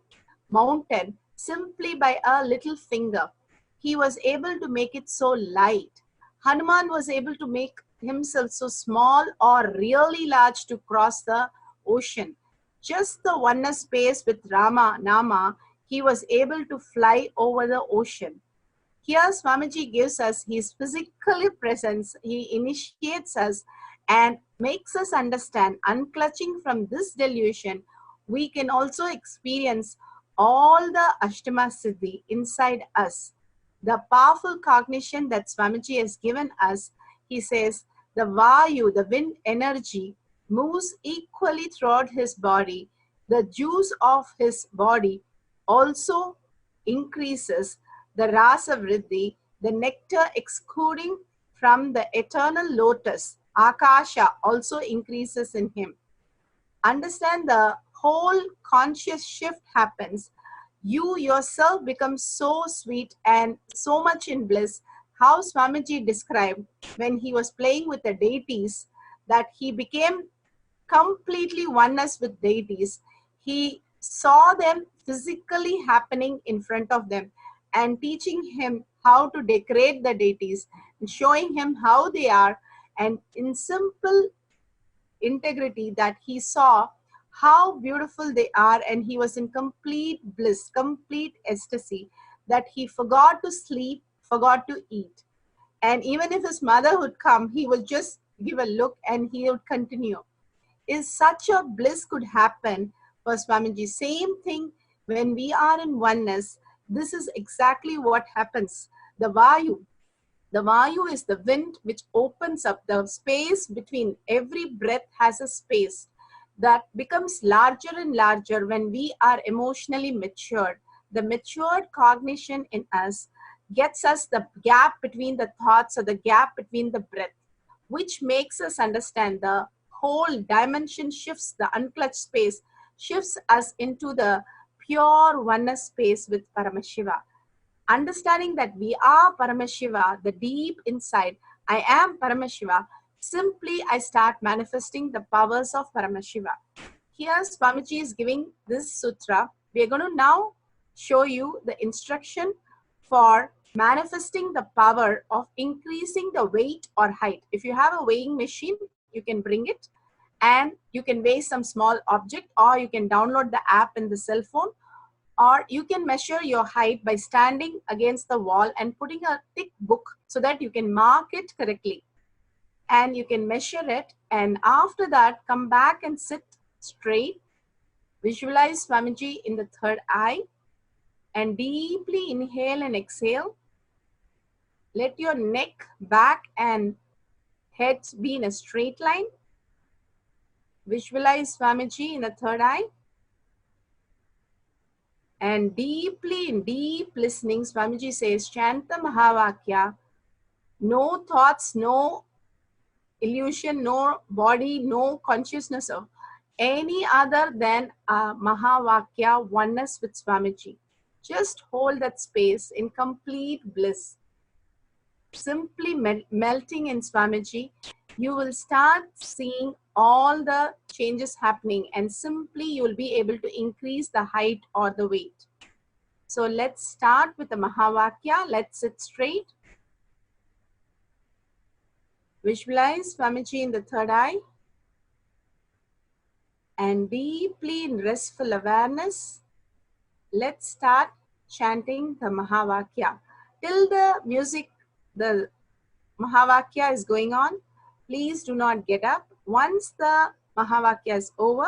mountain simply by a little finger. He was able to make it so light. Hanuman was able to make himself so small or really large to cross the ocean. Just the oneness space with Rama, Nama, he was able to fly over the ocean. Here Swamiji gives us his physical presence. He initiates us and makes us understand, unclutching from this delusion, we can also experience all the Ashtama Siddhi inside us. The powerful cognition that Swamiji has given us, he says, the Vayu, the wind energy, moves equally throughout his body. The juice of his body also increases. The rasa vriddhi, the nectar exuding from the eternal lotus, akasha, also increases in him. Understand, the whole conscious shift happens. You yourself become so sweet and so much in bliss. How Swamiji described when he was playing with the deities, that he became completely oneness with deities. He saw them physically happening in front of them and teaching him how to decorate the deities and showing him how they are, and in simple integrity that he saw how beautiful they are, and he was in complete bliss, complete ecstasy, that he forgot to sleep, forgot to eat. And even if his mother would come, he would just give a look and he would continue. Is such a bliss could happen for Swamiji. Same thing when we are in oneness. This is exactly what happens. The Vayu is the wind which opens up the space between every breath, has a space that becomes larger and larger when we are emotionally matured. The matured cognition in us gets us the gap between the thoughts or the gap between the breath, which makes us understand the whole dimension shifts, the unclutched space shifts us into the pure oneness space with Paramashiva. Understanding that we are Paramashiva, the deep inside, I am Paramashiva, simply I start manifesting the powers of Paramashiva. Here Swamiji is giving this sutra. We are going to now show you the instruction for manifesting the power of increasing the weight or height. If you have a weighing machine, you can bring it and you can weigh some small object, or you can download the app in the cell phone, or you can measure your height by standing against the wall and putting a thick book so that you can mark it correctly. And you can measure it, and after that come back and sit straight. Visualize Swamiji in the third eye and deeply inhale and exhale. Let your neck, back and head be in a straight line. Visualize Swamiji in the third eye. And deeply, in deep listening, Swamiji says, chant the Mahavakya. No thoughts, no illusion, no body, no consciousness of any other than Mahavakya, oneness with Swamiji. Just hold that space in complete bliss. Simply melting in Swamiji, you will start seeing all the changes happening, and simply you will be able to increase the height or the weight. So let's start with the Mahavakya. Let's sit straight. Visualize Swamiji in the third eye. And deeply in restful awareness, let's start chanting the Mahavakya. Till the music, the Mahavakya is going on, please do not get up. Once the Mahavakya is over,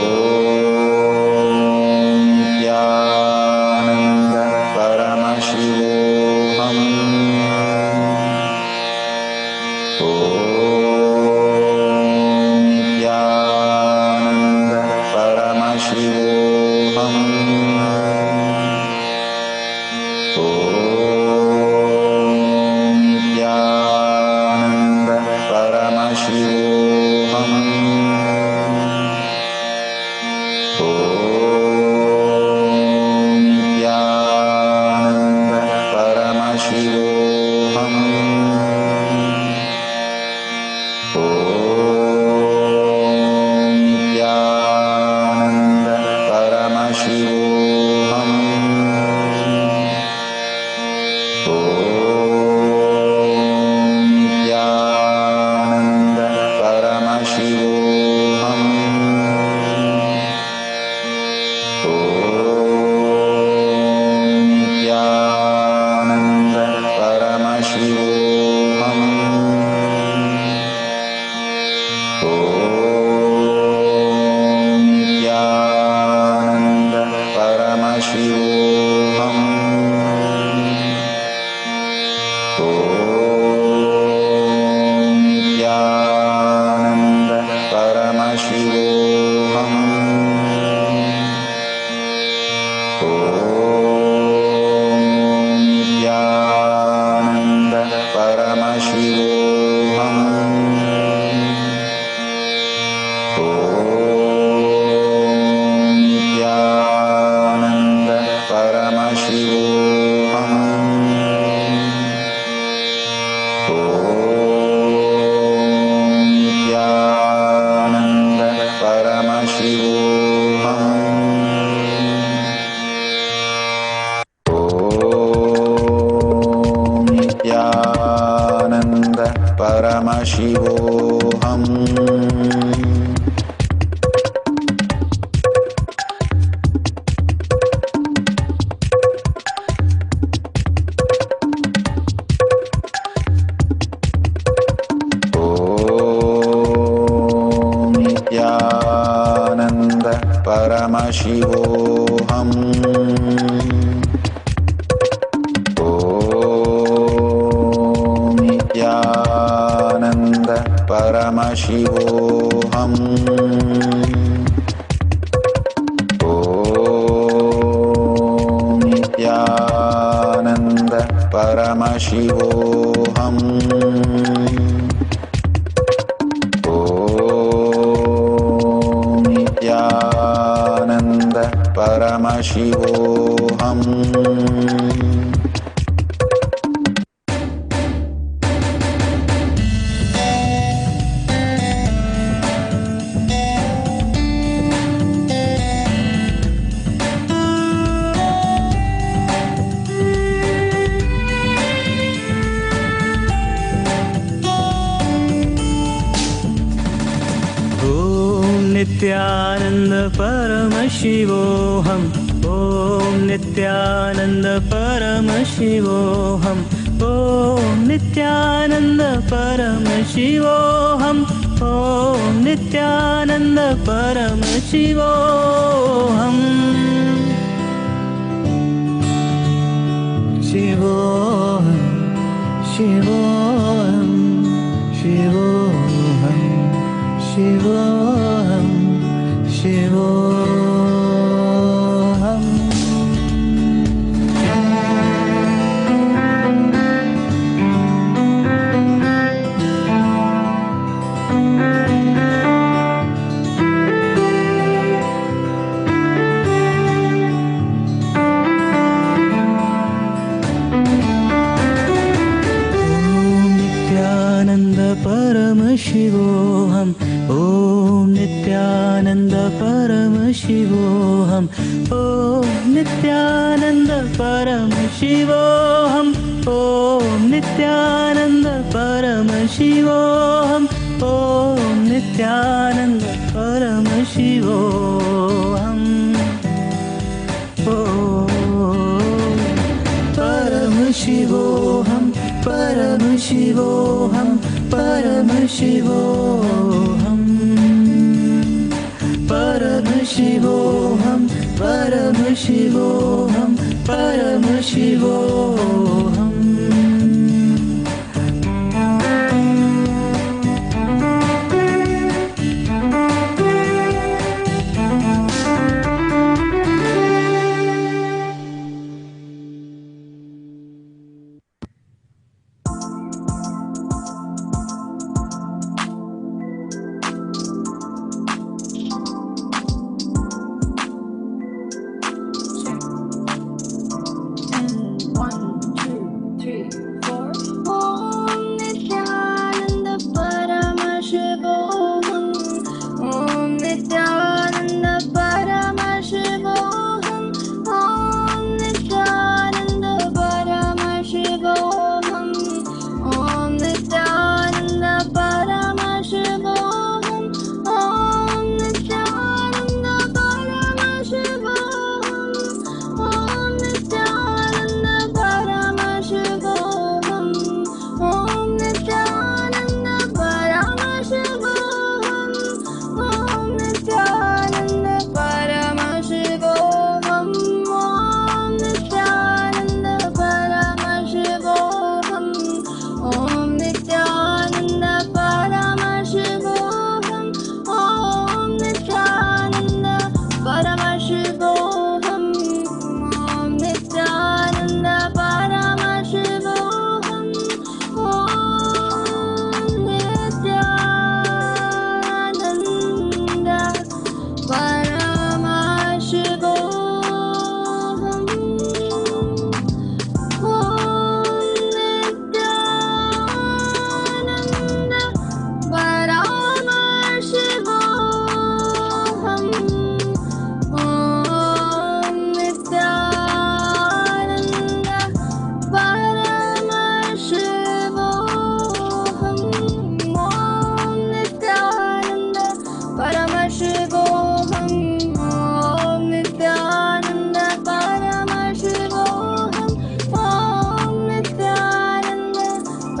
Paramashivam. Nithyananda Paramashivam. Nithyananda Paramashivam. Nithyananda Paramashivam. Nithyananda Paramashivam. Nithyananda Paramashivam. Nithyananda Paramashivam. Nithyananda Paramashivam. Nityanand परम शिवोऽहम् ॐ नित्यानंद परम शिवोऽहम् ॐ नित्यानंद परम शिवोऽहम् ॐ नित्यानंद परम शिवोऽहम् शिवोऽहम् शिवोऽहम् शिवोऽहम् शिवोऽहम् शिवोऽहम् नित्यानंद परम शिवोऽहम् ॐ नित्यानंद परम शिवोऽहम् ॐ नित्यानंद परम शिवोऽहम् ॐ नित्यानंद परम शिवोऽहम् ॐ नित्यानंद परम शिवोऽहम् परम शिवोऽहम् परम शिवोऽहम् परम शिवोऽहम् परम शिवोऽहम् परम शिवोऽहम् परम शिवोऽहम्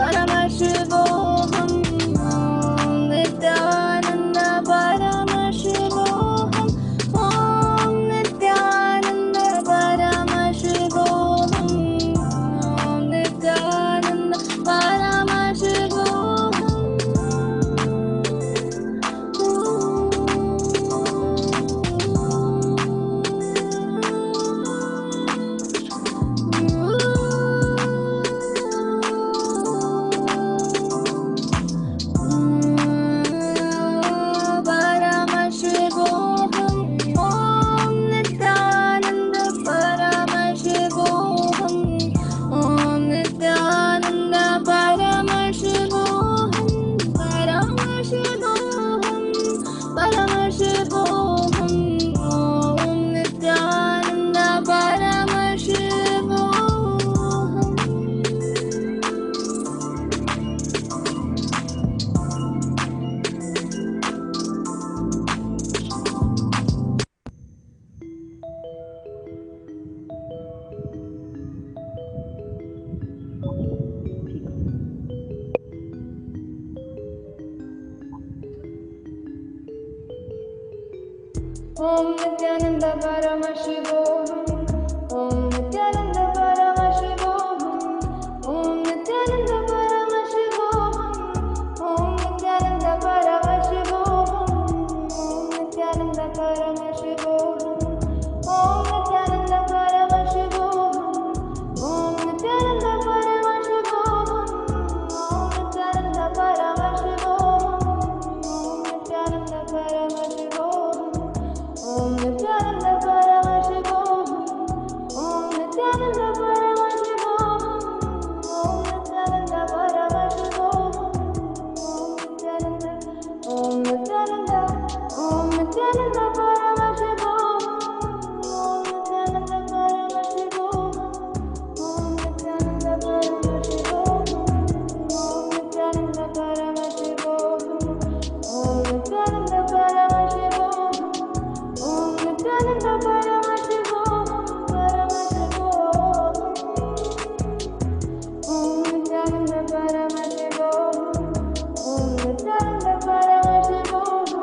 Paramashivoham. Om Nithyananda Paramashivoham. Om Nithyananda Paramashivoham. Om Nithyananda Paramashivoham. Paramashivoham. Om Nithyananda Paramashivoham. Om Nithyananda Paramashivoham. Paramashivoham. Paramashivoham. Om Nithyananda Paramashivoham. Om Nithyananda Paramashivoham. Om Nithyananda Paramashivoham. Om Nithyananda Paramashivoham. Om Nithyananda Paramashivoham. Om Nithyananda Paramashivoham. Om Nithyananda Paramashivoham. Om Nithyananda Paramashivoham. Om Nithyananda Paramashivoham. Om Nithyananda Paramashivoham. Om Nithyananda Paramashivoham. Om Nithyananda Paramashivoham. Om Nithyananda Paramashivoham. Om Nithyananda. Om Nithyananda Paramashivoham. Om Nithyananda Paramashivoham. Om Nithyananda Paramashivoham. Om Nithyananda Paramashivoham. Om Nithyananda Paramashivoham. Om Nithyananda Paramashivoham.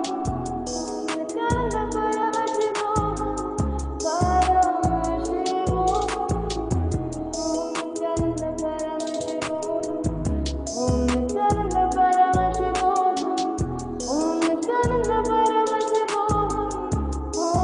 Om Nithyananda Paramashivoham. Om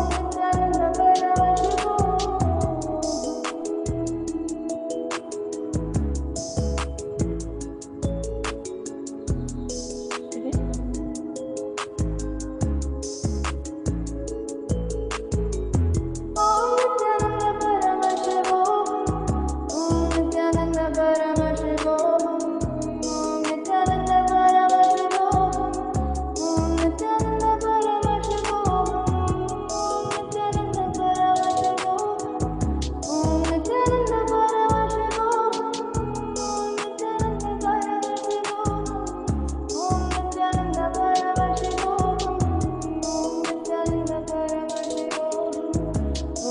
Nithyananda Paramashivoham. Nithyananda Paramashivoham. Om Nithyananda Paramashivoham. Om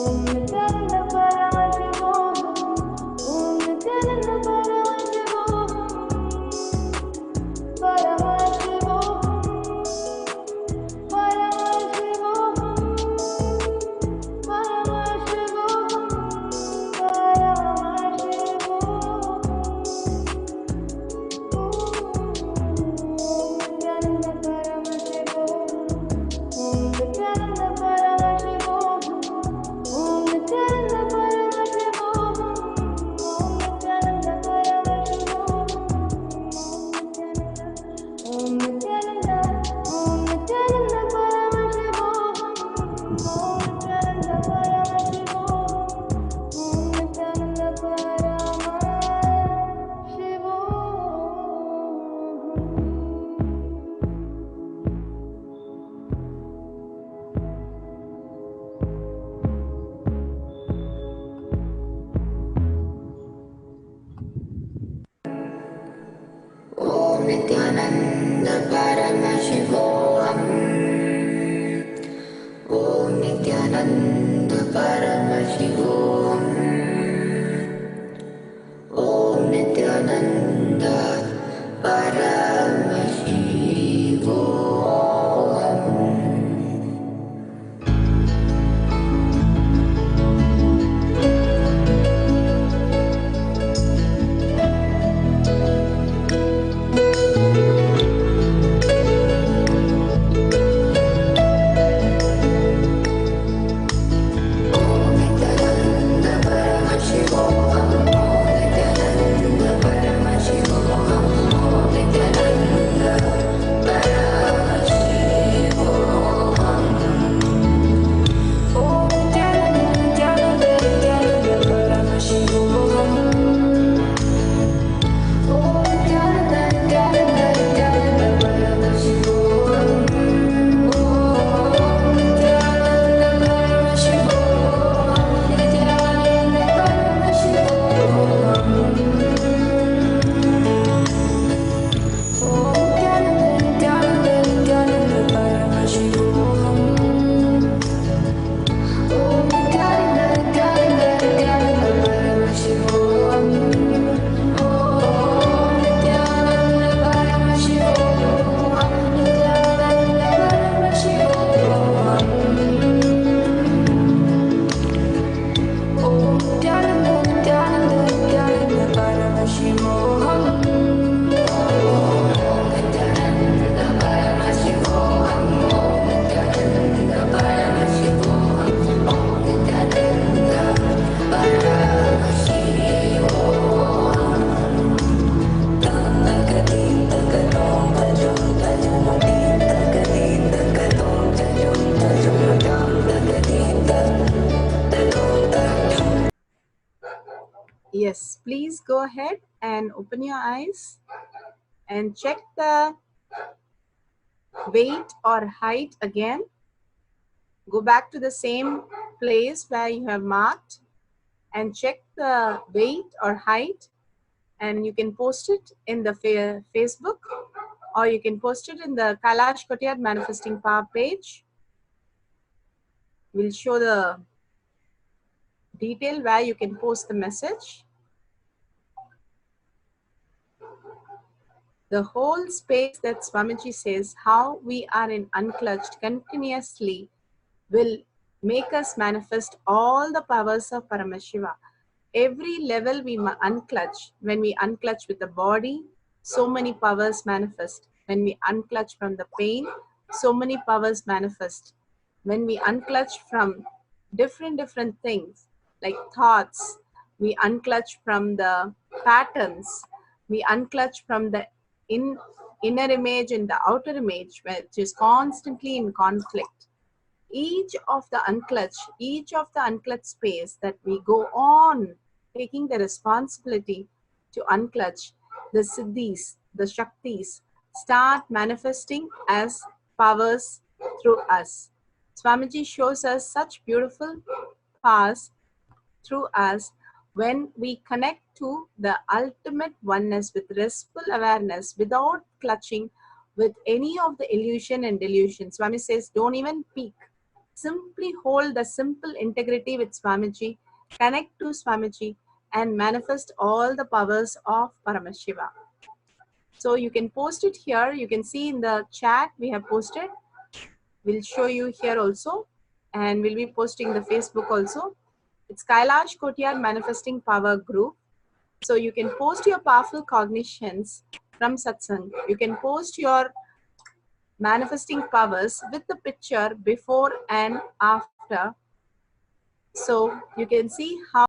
Nithyananda Paramashivoham. Om Nithyananda Nithyananda Paramashivam. Om Nithyananda Paramashivam. Om Nithyananda please go ahead and open your eyes and check the weight or height again. Go back to the same place where you have marked and check the weight or height, and you can post it in the Facebook, or you can post it in the Kailash Kotiyar Manifesting Power page. We'll show the detail where you can post the message. The whole space that Swamiji says, how we are in unclutched continuously, will make us manifest all the powers of Paramashiva. Every level we unclutch. When we unclutch with the body, so many powers manifest. When we unclutch from the pain, so many powers manifest. When we unclutch from different things like thoughts, we unclutch from the patterns, we unclutch from the inner image and the outer image, which is constantly in conflict. Each of the unclutched space that we go on taking the responsibility to unclutch, the siddhis, the shaktis start manifesting as powers through us. Swamiji shows us such beautiful powers through us when we connect to the ultimate oneness with restful awareness without clutching with any of the illusion and delusion. Swami says, don't even peek. Simply hold the simple integrity with Swamiji, connect to Swamiji, and manifest all the powers of Paramashiva. So you can post it here. You can see in the chat we have posted. We'll show you here also, and we'll be posting the Facebook also. It's Kailash Kotiyar Manifesting Power Group. So you can post your powerful cognitions from Satsang. You can post your manifesting powers with the picture before and after. So you can see how